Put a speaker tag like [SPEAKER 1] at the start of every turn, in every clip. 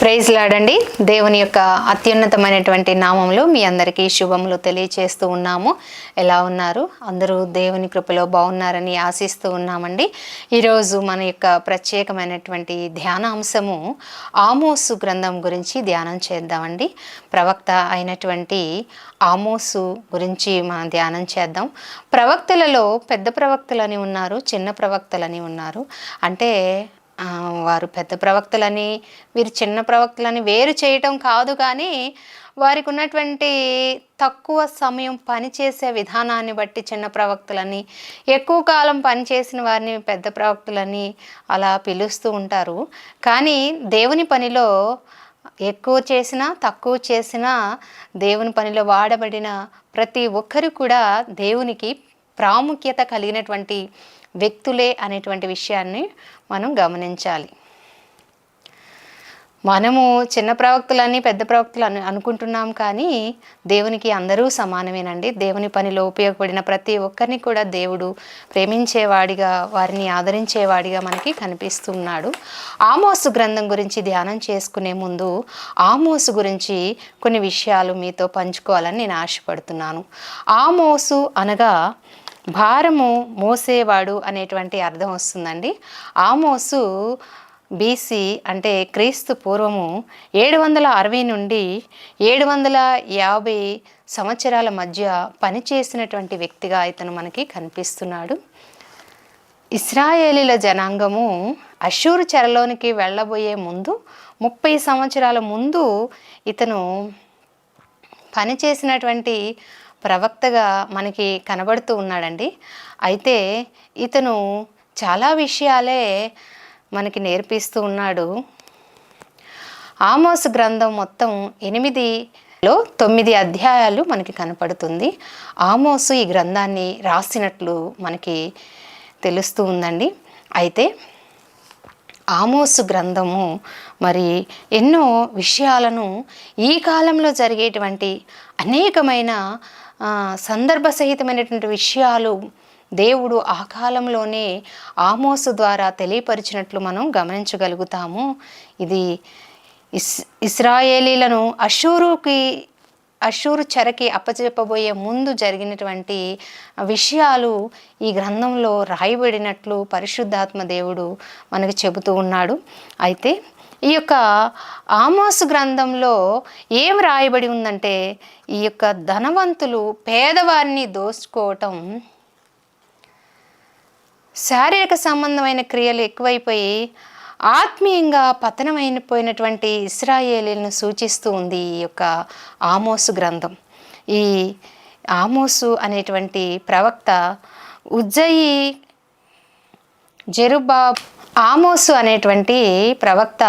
[SPEAKER 1] Praise lord. దేవుని యొక్క అత్యున్నతమైనటువంటి నామంలో మీ అందరికీ శుభములు తెలియచేస్తూ ఉన్నాము. ఎలా ఉన్నారు? అందరూ దేవుని కృపలో బాగున్నారని ఆశిస్తూ ఉన్నామండి. ఈరోజు మన యొక్క ప్రత్యేకమైనటువంటి ధ్యానాంశము ఆమోసు గ్రంథం గురించి ధ్యానం చేద్దామండి. ప్రవక్త అయినటువంటి ఆమోసు గురించి మనం ధ్యానం చేద్దాం. ప్రవక్తలలో పెద్ద ప్రవక్తలని ఉన్నారు, చిన్న ప్రవక్తలని ఉన్నారు. అంటే వారు పెద్ద ప్రవక్తలని వీరు చిన్న ప్రవక్తలని వేరు చేయటం కాదు, కానీ వారికి ఉన్నటువంటి తక్కువ సమయం పనిచేసే విధానాన్ని బట్టి చిన్న ప్రవక్తలని, ఎక్కువ కాలం పనిచేసిన వారిని పెద్ద ప్రవక్తలని అలా పిలుస్తూ ఉంటారు. కానీ దేవుని పనిలో ఎక్కువ చేసినా తక్కువ చేసినా దేవుని పనిలో వాడబడిన ప్రతి ఒక్కరు కూడా దేవునికి ప్రాముఖ్యత కలిగినటువంటి వ్యక్తులే అనేటువంటి విషయాన్ని మనం గమనించాలి. మనము చిన్న ప్రవక్తలని పెద్ద ప్రవక్తలు అనుకుంటున్నాం, కానీ దేవునికి అందరూ సమానమేనండి. దేవుని పనిలో ఉపయోగపడిన ప్రతి ఒక్కరిని కూడా దేవుడు ప్రేమించేవాడిగా, వారిని ఆదరించేవాడిగా మనకి కనిపిస్తున్నాడు. ఆమోసు గ్రంథం గురించి ధ్యానం చేసుకునే ముందు ఆమోసు గురించి కొన్ని విషయాలు మీతో పంచుకోవాలని నేను ఆశపడుతున్నాను. ఆమోసు అనగా భారము మోసేవాడు అనేటువంటి అర్థం వస్తుందండి. ఆమోసు బీసీ అంటే క్రీస్తు పూర్వము 760 నుండి 750 సంవత్సరాల మధ్య పనిచేసినటువంటి వ్యక్తిగా ఇతను మనకి కనిపిస్తున్నాడు. ఇశ్రాయేలీల జనాంగము అష్షూరు చెరలోనికి వెళ్ళబోయే ముందు 30 సంవత్సరాల ముందు ఇతను పనిచేసినటువంటి ప్రవక్తగా మనకి కనబడుతూ ఉన్నాడండి. అయితే ఇతను చాలా విషయాలే మనకి నేర్పిస్తూ ఉన్నాడు. ఆమోసు గ్రంథం మొత్తం 9 అధ్యాయాలు మనకి కనపడుతుంది. ఆమోసు ఈ గ్రంథాన్ని రాసినట్లు మనకి తెలుస్తూ ఉందండి. అయితే ఆమోసు గ్రంథము మరి ఎన్నో విషయాలను ఈ కాలంలో జరిగేటువంటి అనేకమైన సందర్భ సహితమైనటువంటి విషయాలు దేవుడు ఆ కాలంలోనే ఆమోసు ద్వారా తెలియపరిచినట్లు మనం గమనించగలుగుతాము. ఇది ఇశ్రాయేలీలను అష్షూరు చెరకి అప్పచెప్పబోయే ముందు జరిగినటువంటి విషయాలు ఈ గ్రంథంలో రాయబడినట్లు పరిశుద్ధాత్మ దేవుడు మనకు చెబుతూ ఉన్నాడు. అయితే ఈ యొక్క ఆమోసు గ్రంథంలో ఏం రాయబడి ఉందంటే, ఈ యొక్క ధనవంతులు పేదవారిని దోచుకోవటం, శారీరక సంబంధమైన క్రియలు ఎక్కువైపోయి ఆత్మీయంగా పతనమైపోయినటువంటి ఇశ్రాయేలీలను సూచిస్తూ ఉంది ఈ యొక్క ఆమోసు గ్రంథం. ఈ ఆమోసు అనేటువంటి ప్రవక్త ఆమోసు అనేటువంటి ప్రవక్త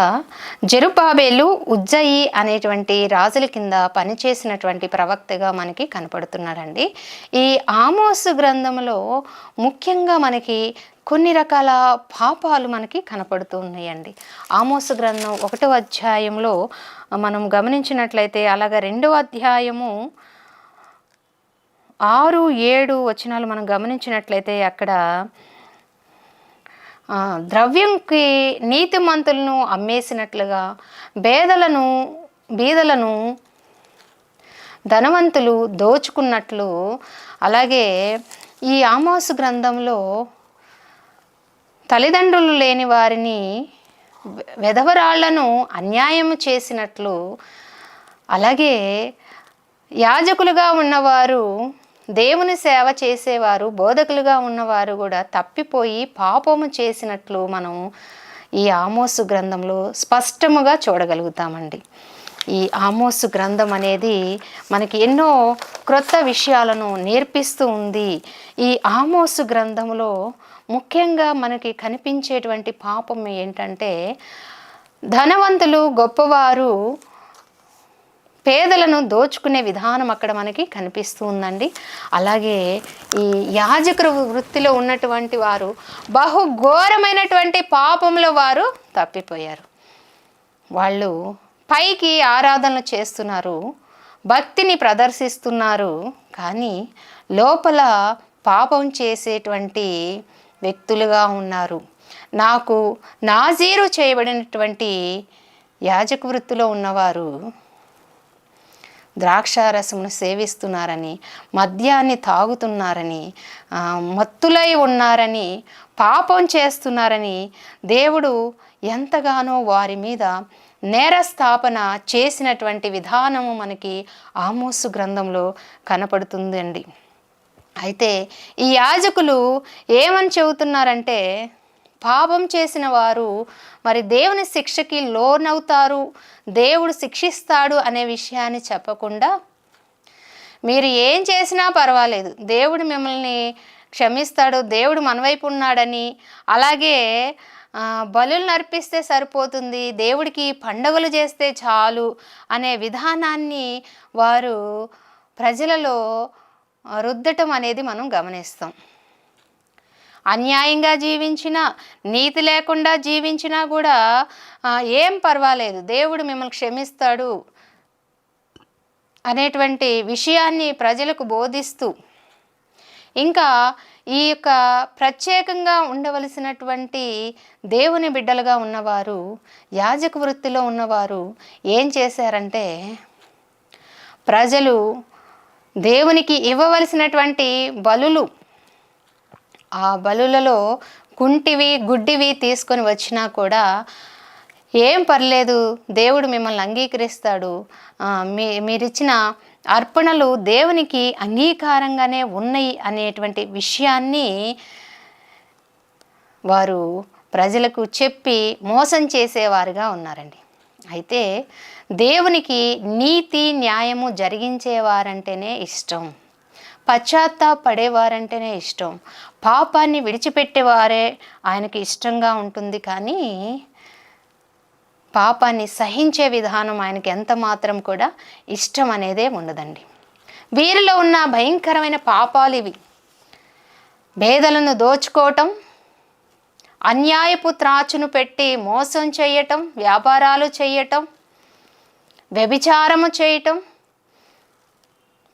[SPEAKER 1] జెరుబ్బాబెలు ఉజ్జయి అనేటువంటి రాజుల కింద పనిచేసినటువంటి ప్రవక్తగా మనకి కనపడుతున్నాడండి. ఈ ఆమోసు గ్రంథంలో ముఖ్యంగా మనకి కొన్ని రకాల పాపాలు మనకి కనపడుతూ ఉన్నాయండి. ఆమోసు గ్రంథం 1వ అధ్యాయంలో మనం గమనించినట్లయితే, అలాగే 2వ అధ్యాయము 6-7 వచనాలు మనం గమనించినట్లయితే, అక్కడ ద్రవ్యంకి నీతిమంతులను అమ్మేసినట్లుగా బీదలను ధనవంతులు దోచుకున్నట్లు, అలాగే ఈ ఆమోసు గ్రంథంలో తల్లిదండ్రులు లేని వారిని, వెధవరాళ్లను అన్యాయము చేసినట్లు, అలాగే యాజకులుగా ఉన్నవారు, దేవుని సేవ చేసేవారు, బోధకులుగా ఉన్నవారు కూడా తప్పిపోయి పాపము చేసినట్లు మనం ఈ ఆమోసు గ్రంథంలో స్పష్టముగా చూడగలుగుతామండి. ఈ ఆమోసు గ్రంథం అనేది మనకి ఎన్నో క్రొత్త విషయాలను నేర్పిస్తూ ఉంది. ఈ ఆమోసు గ్రంథంలో ముఖ్యంగా మనకి కనిపించేటువంటి పాపం ఏంటంటే, ధనవంతులు గొప్పవారు పేదలను దోచుకునే విధానం అక్కడ మనకి కనిపిస్తూ ఉందండి. అలాగే ఈ యాజకుల వృత్తిలో ఉన్నటువంటి వారు బహుఘోరమైనటువంటి పాపంలో వారు తప్పిపోయారు. వాళ్ళు పైకి ఆరాధనలు చేస్తున్నారు, భక్తిని ప్రదర్శిస్తున్నారు, కానీ లోపల పాపం చేసేటువంటి వ్యక్తులుగా ఉన్నారు. నాకు నాజీరు చేయబడినటువంటి యాజక వృత్తిలో ఉన్నవారు ద్రాక్షారసమును సేవిస్తున్నారని, మద్యాన్ని తాగుతున్నారని, మత్తులై ఉన్నారని, పాపం చేస్తున్నారని దేవుడు ఎంతగానో వారి మీద నేరస్థాపన చేసినటువంటి విధానము మనకి ఆమోసు గ్రంథంలో కనపడుతుందండి. అయితే ఈ యాజకులు ఏమని చెబుతున్నారంటే, పాపం చేసిన వారు మరి దేవుని శిక్షకి లోనవుతారు, దేవుడు శిక్షిస్తాడు అనే విషయాన్ని చెప్పకుండా, మీరు ఏం చేసినా పర్వాలేదు, దేవుడు మిమ్మల్ని క్షమిస్తాడు, దేవుడు మన వైపు ఉన్నాడని, అలాగే బలులను అర్పిస్తే సరిపోతుంది, దేవుడికి పండుగలు చేస్తే చాలు అనే విధానాన్ని వారు ప్రజలలో రుద్దటం అనేది మనం గమనిస్తాం. అన్యాయంగా జీవించినా, నీతి లేకుండా జీవించినా కూడా ఏం పర్వాలేదు, దేవుడు మిమ్మల్ని క్షమిస్తాడు అనేటువంటి విషయాన్ని ప్రజలకు బోధిస్తూ, ఇంకా ఈ యొక్క ప్రత్యేకంగా ఉండవలసినటువంటి దేవుని బిడ్డలుగా ఉన్నవారు, యాజక వృత్తిలో ఉన్నవారు ఏం చేశారంటే, ప్రజలు దేవునికి ఇవ్వవలసినటువంటి బలులు, ఆ బలులలో కుంటివి గుడ్డివి తీసుకొని వచ్చినా కూడా ఏం పర్లేదు, దేవుడు మిమ్మల్ని అంగీకరిస్తాడు, మీరిచ్చిన అర్పణలు దేవునికి అంగీకారంగానే ఉన్నాయి అనేటువంటి విషయాన్ని వారు ప్రజలకు చెప్పి మోసం చేసేవారుగా ఉన్నారండి. అయితే దేవునికి నీతి న్యాయము జరిగించేవారంటేనే ఇష్టం, పశ్చాత్తాపడేవారంటేనే ఇష్టం, పాపాన్ని విడిచిపెట్టేవారే ఆయనకి ఇష్టంగా ఉంటుంది. కానీ పాపాన్ని సహించే విధానం ఆయనకి ఎంత మాత్రం కూడా ఇష్టం అనేదే ఉండదండి. వీరిలో ఉన్న భయంకరమైన పాపాలు ఇవి: పేదలను దోచుకోవటం, అన్యాయపు త్రాచును పెట్టి మోసం చేయటం, వ్యాపారాలు చేయటం, వ్యభిచారము చేయటం,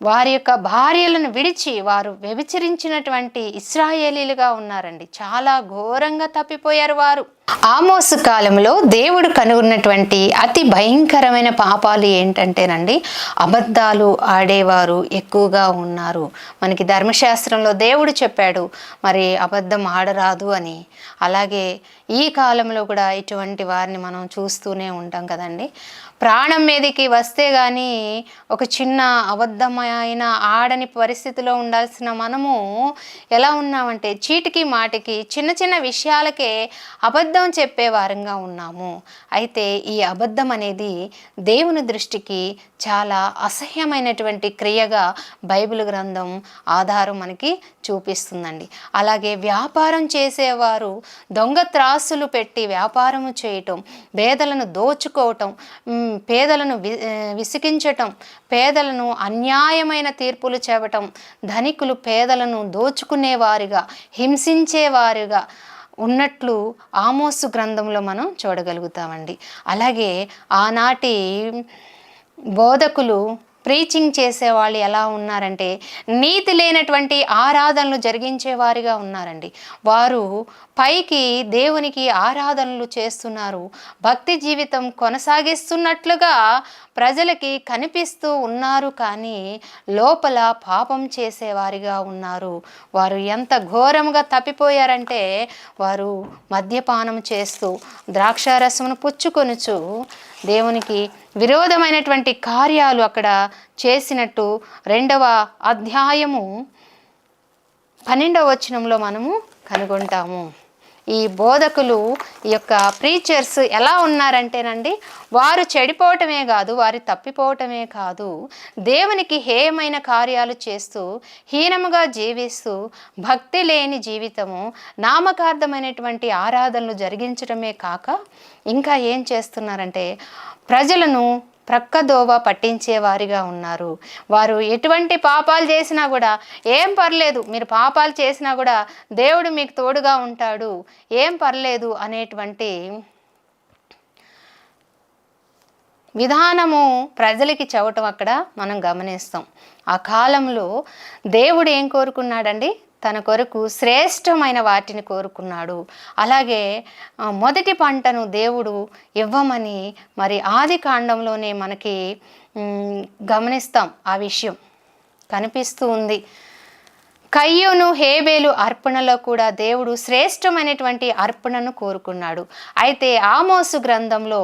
[SPEAKER 1] వారి యొక్క భార్యలను విడిచి వారు వ్యభిచరించినటువంటి ఇశ్రాయేలీలుగా ఉన్నారండి. చాలా ఘోరంగా తప్పిపోయారు వారు. ఆమోసు కాలంలో దేవుడు కనుగొన్నటువంటి అతి భయంకరమైన పాపాలు ఏంటంటేనండి, అబద్ధాలు ఆడేవారు ఎక్కువగా ఉన్నారు. మనకి ధర్మశాస్త్రంలో దేవుడు చెప్పాడు మరి అబద్ధం ఆడరాదు అని. అలాగే ఈ కాలంలో కూడా ఇటువంటి వారిని మనం చూస్తూనే ఉంటాం కదండి. ప్రాణం మీదకి వస్తే కానీ ఒక చిన్న అబద్ధమైన ఆడని పరిస్థితిలో ఉండాల్సిన మనము ఎలా ఉన్నామంటే, చీటికి మాటికి చిన్న చిన్న విషయాలకే అబద్ధం చెప్పే వారంగా ఉన్నాము. అయితే ఈ అబద్ధం అనేది దేవుని దృష్టికి చాలా అసహ్యమైనటువంటి క్రియగా బైబిల్ గ్రంథం ఆధారం మనకి చూపిస్తుందండి. అలాగే వ్యాపారం చేసేవారు దొంగ త్రాసులు పెట్టి వ్యాపారము చేయటం, పేదలను దోచుకోవటం, పేదలను విసిగించటం, పేదలను అన్యాయమైన తీర్పులు చెప్పటం, ధనికులు పేదలను దోచుకునేవారిగా, హింసించేవారిగా ఉన్నట్లు ఆమోసు గ్రంథంలో మనం చూడగలుగుతామండి. అలాగే ఆనాటి బోధకులు, ప్రీచింగ్ చేసేవాళ్ళు ఎలా ఉన్నారంటే, నీతి లేనటువంటి ఆరాధనలు జరిగించేవారిగా ఉన్నారండి. వారు పైకి దేవునికి ఆరాధనలు చేస్తున్నారు, భక్తి జీవితం కొనసాగిస్తున్నట్లుగా ప్రజలకి కనిపిస్తూ ఉన్నారు, కానీ లోపల పాపం చేసేవారిగా ఉన్నారు. వారు ఎంత ఘోరంగా తప్పిపోయారంటే, వారు మద్యపానం చేస్తూ ద్రాక్షారసమును పుచ్చుకొనుచు దేవునికి విరోధమైనటువంటి కార్యాలు అక్కడ చేసినట్టు 2వ అధ్యాయము 12వ వచనంలో మనము కనుగొంటాము. ఈ బోధకులు, ఈ యొక్క ప్రీచర్స్ ఎలా ఉన్నారంటేనండి, వారు చెడిపోవటమే కాదు, వారు తప్పిపోవటమే కాదు, దేవునికి హేయమైన కార్యాలు చేస్తూ, హీనముగా జీవిస్తూ, భక్తి లేని జీవితము, నామకార్థమైనటువంటి ఆరాధనలు జరిగించడమే కాక ఇంకా ఏం చేస్తున్నారంటే, ప్రజలను ప్రక్కదోవ పట్టించేవారిగా ఉన్నారు. వారు ఎటువంటి పాపాలు చేసినా కూడా ఏం పర్లేదు, మీరు పాపాలు చేసినా కూడా దేవుడు మీకు తోడుగా ఉంటాడు, ఏం పర్లేదు అనేటువంటి విధానము ప్రజలకి చెప్పటం అక్కడ మనం గమనిస్తాం. ఆ కాలంలో దేవుడు ఏం కోరుకున్నాడండి? తన కొరకు శ్రేష్టమైన వాటిని కోరుకున్నాడు. అలాగే మొదటి పంటను దేవుడు ఇవ్వమని మరి ఆది కాండంలోనే మనకి గమనిస్తాం. ఆ విషయం కనిపిస్తూ ఉంది. కయ్యూను హేబేలు అర్పణలో కూడా దేవుడు శ్రేష్టమైనటువంటి అర్పణను కోరుకున్నాడు. అయితే ఆమోసు గ్రంథంలో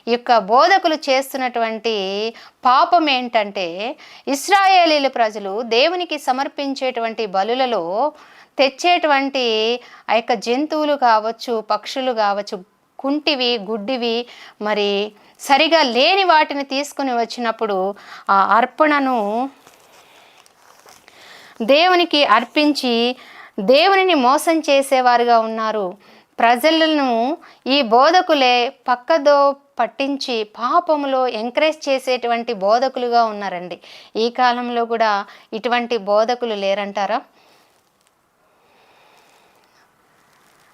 [SPEAKER 1] ఈ యొక్క బోధకులు చేస్తున్నటువంటి పాపం ఏంటంటే, ఇశ్రాయేలీల ప్రజలు దేవునికి సమర్పించేటువంటి బలులలో తెచ్చేటువంటి ఆ యొక్క జంతువులు కావచ్చు, పక్షులు కావచ్చు, కుంటివి గుడ్డివి మరి సరిగా లేని వాటిని తీసుకుని వచ్చినప్పుడు ఆ అర్పణను దేవునికి అర్పించి దేవునిని మోసం చేసేవారుగా ఉన్నారు. ప్రజలను ఈ బోధకులే పక్కదో పట్టించి పాపములో ఎంకరేజ్ చేసేటువంటి బోధకులుగా ఉన్నారండి. ఈ కాలంలో కూడా ఇటువంటి బోధకులు లేరంటారా?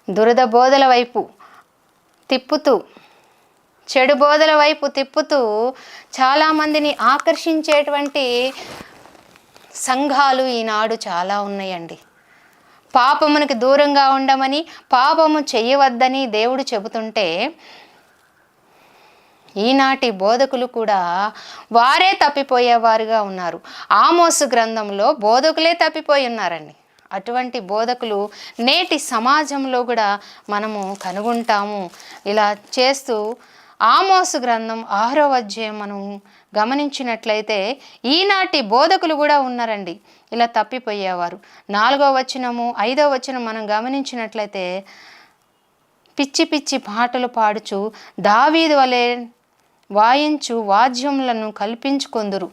[SPEAKER 1] దురద బోధల వైపు తిప్పుతూ, చెడు బోధల వైపు తిప్పుతూ చాలామందిని ఆకర్షించేటువంటి సంఘాలు ఈనాడు చాలా ఉన్నాయండి. పాపమునికి దూరంగా ఉండమని, పాపము చెయ్యవద్దని దేవుడు చెబుతుంటే ఈనాటి బోధకులు కూడా వారే తప్పిపోయేవారుగా ఉన్నారు. ఆమోసు గ్రంథంలో బోధకులే తప్పిపోయి ఉన్నారండి. అటువంటి బోధకులు నేటి సమాజంలో కూడా మనము కనుగొంటాము. ఇలా చేస్తూ ఆమోసు గ్రంథం 6వ అధ్యాయం మనం గమనించినట్లయితే ఈనాటి బోధకులు కూడా ఉన్నారండి ఇలా తప్పిపోయేవారు. 4వ వచనము 5వ వచనం మనం గమనించినట్లయితే, పిచ్చి పిచ్చి పాటలు పాడుచు దావీదు వలె వాయించు వాద్యములను కల్పించుకొందురు.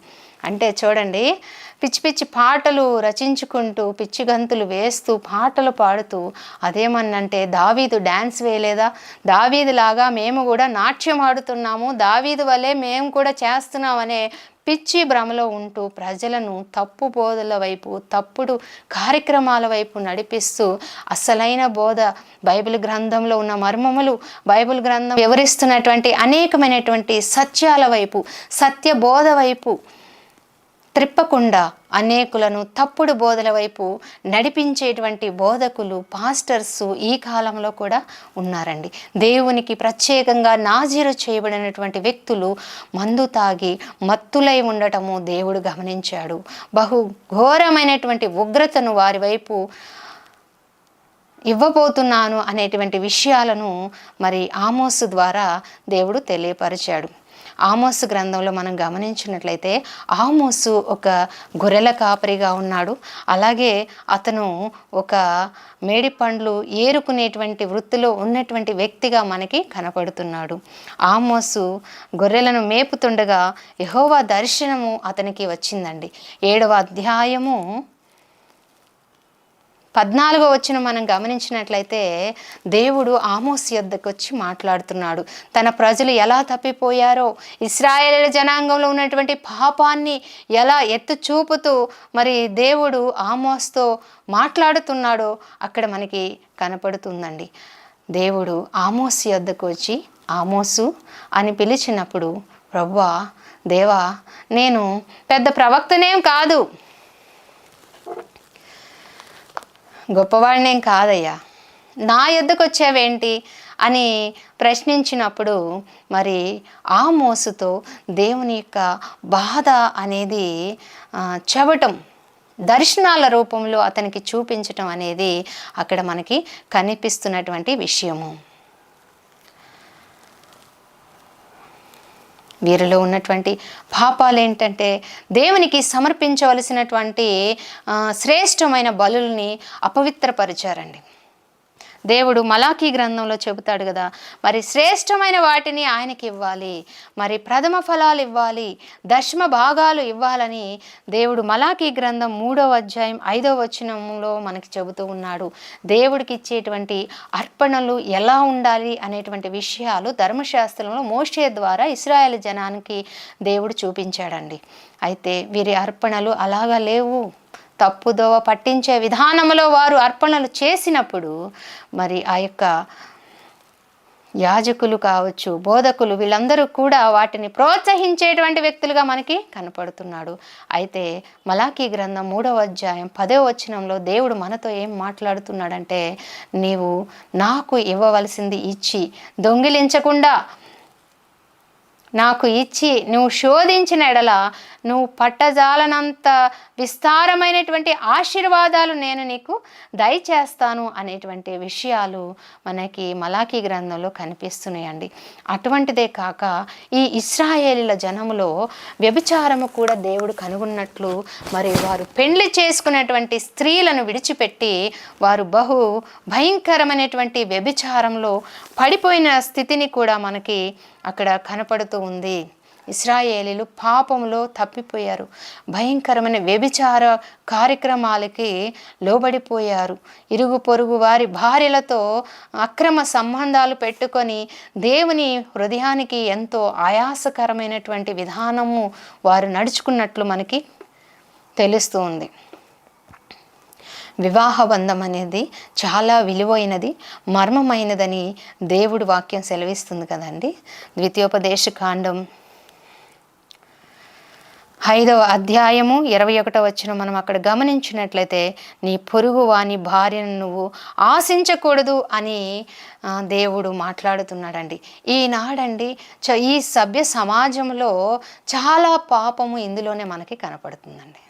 [SPEAKER 1] అంటే చూడండి, పిచ్చి పిచ్చి పాటలు రచించుకుంటూ పిచ్చి గంతులు వేస్తూ పాటలు పాడుతూ అదేమన్నంటే, దావీదు డ్యాన్స్ వేయలేదా, దావీదు లాగా మేము కూడా నాట్యం ఆడుతున్నాము, దావీదు వలె మేము కూడా చేస్తున్నామనే పిచ్చి భ్రమలో ఉంటూ ప్రజలను తప్పు బోధల వైపు, తప్పుడు కార్యక్రమాల వైపు నడిపిస్తూ అసలైన బోధ, బైబిల్ గ్రంథంలో ఉన్న మర్మములు, బైబిల్ గ్రంథం వివరిస్తున్నటువంటి అనేకమైనటువంటి సత్యాల వైపు, సత్య బోధ వైపు త్రిప్పకుండా అనేకులను తప్పుడు బోధల వైపు నడిపించేటువంటి బోధకులు, పాస్టర్స్ ఈ కాలంలో కూడా ఉన్నారండి. దేవునికి ప్రత్యేకంగా నాజీరు చేయబడినటువంటి వ్యక్తులు మందు తాగి మత్తులై ఉండటము దేవుడు గమనించాడు. బహు ఘోరమైనటువంటి ఉగ్రతను వారి వైపు ఇవ్వబోతున్నాను అనేటువంటి విషయాలను మరి ఆమోసు ద్వారా దేవుడు తెలియపరిచాడు. ఆమోసు గ్రంథంలో మనం గమనించినట్లయితే ఆమోసు ఒక గొర్రెల కాపరిగా ఉన్నాడు. అలాగే అతను ఒక మేడి పండ్లు ఏరుకునేటువంటి వృత్తిలో ఉన్నటువంటి వ్యక్తిగా మనకి కనపడుతున్నాడు. ఆమోసు గొర్రెలను మేపుతుండగా యెహోవా దర్శనము అతనికి వచ్చిందండి. 7వ అధ్యాయము 14వ వచనం మనం గమనించినట్లయితే దేవుడు ఆమోసు యొద్దకు వచ్చి మాట్లాడుతున్నాడు. తన ప్రజలు ఎలా తప్పిపోయారో, ఇశ్రాయేలు జనాంగంలో ఉన్నటువంటి పాపాన్ని ఎలా ఎత్తు చూపుతూ మరి దేవుడు ఆమోసుతో మాట్లాడుతున్నాడో అక్కడ మనకి కనపడుతుందండి. దేవుడు ఆమోసు యొద్దకు వచ్చి ఆమోసు అని పిలిచినప్పుడు, ప్రభువా, దేవా, నేను పెద్ద ప్రవక్తనేం కాదు, గొప్పవాడినేం కాదయ్యా, నా యొద్దకు వచ్చావేంటి అని ప్రశ్నించినప్పుడు మరి ఆమోసుతో దేవుని యొక్క బాధ అనేది చెబటం, దర్శనాల రూపంలో అతనికి చూపించటం అనేది అక్కడ మనకి కనిపిస్తున్నటువంటి విషయము. వీరిలో ఉన్నటువంటి పాపాలు ఏంటంటే, దేవునికి సమర్పించవలసినటువంటి శ్రేష్టమైన బలుల్ని అపవిత్రపరిచారండి. దేవుడు మలాకీ గ్రంథంలో చెబుతాడు కదా, మరి శ్రేష్టమైన వాటిని ఆయనకి ఇవ్వాలి, మరి ప్రథమ ఫలాలు ఇవ్వాలి, దశమ భాగాలు ఇవ్వాలని దేవుడు మలాకీ గ్రంథం 3వ అధ్యాయం 5వ వచనంలో మనకి చెబుతూ ఉన్నాడు. దేవుడికి ఇచ్చేటువంటి అర్పణలు ఎలా ఉండాలి అనేటువంటి విషయాలు ధర్మశాస్త్రంలో మోషే ద్వారా ఇశ్రాయేలు జనానికి దేవుడు చూపించాడండి. అయితే వీరి అర్పణలు అలాగా లేవు. తప్పుదోవ పట్టించే విధానంలో వారు అర్పణలు చేసినప్పుడు మరి ఆ యొక్క యాజకులు కావచ్చు, బోధకులు, వీళ్ళందరూ కూడా వాటిని ప్రోత్సహించేటువంటి వ్యక్తులుగా మనకి కనపడుతున్నాడు. అయితే మలాకీ గ్రంథం 3వ అధ్యాయం 10వ వచనంలో దేవుడు మనతో ఏం మాట్లాడుతున్నాడంటే, నీవు నాకు ఇవ్వవలసింది ఇచ్చి దొంగిలించకుండా నాకు ఇచ్చి నువ్వు శోధించిన ఎడల నువ్వు పట్టజాలనంత విస్తారమైనటువంటి ఆశీర్వాదాలు నేను నీకు దయచేస్తాను అనేటువంటి విషయాలు మనకి మలాకీ గ్రంథంలో కనిపిస్తున్నాయండి. అటువంటిదే కాక ఈ ఇశ్రాయేలీల జనములో వ్యభిచారము కూడా దేవుడు కనుగొన్నట్లు, మరి వారు పెండ్లి చేసుకునేటువంటి స్త్రీలను విడిచిపెట్టి వారు బహు భయంకరమైనటువంటి వ్యభిచారంలో పడిపోయిన స్థితిని కూడా మనకి అక్కడ కనపడుతూ ఉంది. ఇశ్రాయేలీలు పాపంలో తప్పిపోయారు, భయంకరమైన వ్యభిచార కార్యక్రమాలకి లోబడిపోయారు. ఇరుగు పొరుగు వారి భార్యలతో అక్రమ సంబంధాలు పెట్టుకొని దేవుని హృదయానికి ఎంతో ఆయాసకరమైనటువంటి విధానము వారు నడుచుకున్నట్లు మనకి తెలుస్తూ ఉంది. వివాహ బంధం అనేది చాలా విలువైనది, మర్మమైనదని దేవుడి వాక్యం సెలవిస్తుంది కదండి. ద్వితీయోపదేశ కాండం 5వ అధ్యాయము 21వ వచనం మనం అక్కడ గమనించినట్లయితే, నీ పొరుగు వాని భార్యను నువ్వు ఆశించకూడదు అని దేవుడు మాట్లాడుతున్నాడండి. ఈనాడండి ఈ సభ్య సమాజంలో చాలా పాపము ఇందులోనే మనకి కనపడుతుందండి.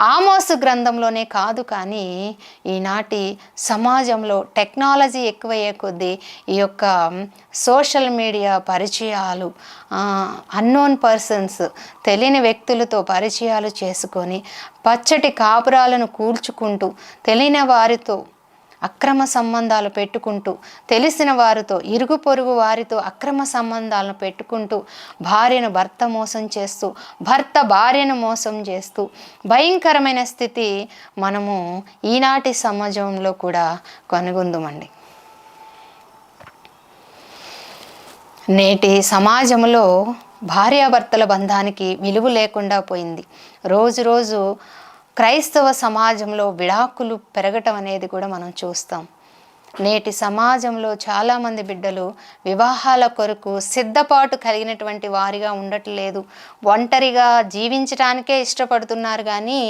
[SPEAKER 1] ఆమోసు గ్రంథంలోనే కాదు, కానీ ఈనాటి సమాజంలో టెక్నాలజీ ఎక్కువయ్యే కొద్దీ ఈ యొక్క సోషల్ మీడియా పరిచయాలు, అన్నోన్ పర్సన్స్, తెలియని వ్యక్తులతో పరిచయాలు చేసుకొని పచ్చటి కాపురాలను కూల్చుకుంటూ, తెలియని వారితో అక్రమ సంబంధాలు పెట్టుకుంటూ, తెలిసిన వారితో, ఇరుగు పొరుగు వారితో అక్రమ సంబంధాలను పెట్టుకుంటూ, భార్యను భర్త మోసం చేస్తూ, భర్త భార్యను మోసం చేస్తూ భయంకరమైన స్థితి మనము ఈనాటి సమాజంలో కూడా కనుగొందుమండి. నేటి సమాజంలో భార్యాభర్తల బంధానికి విలువ లేకుండా పోయింది. రోజు రోజు క్రైస్తవ సమాజంలో విడాకులు పెరగటం అనేది కూడా మనం చూస్తాం. నేటి సమాజంలో చాలామంది బిడ్డలు వివాహాల కొరకు సిద్ధపాటు కలిగినటువంటి వారిగా ఉండట్లేదు. ఒంటరిగా జీవించడానికే ఇష్టపడుతున్నారు, కానీ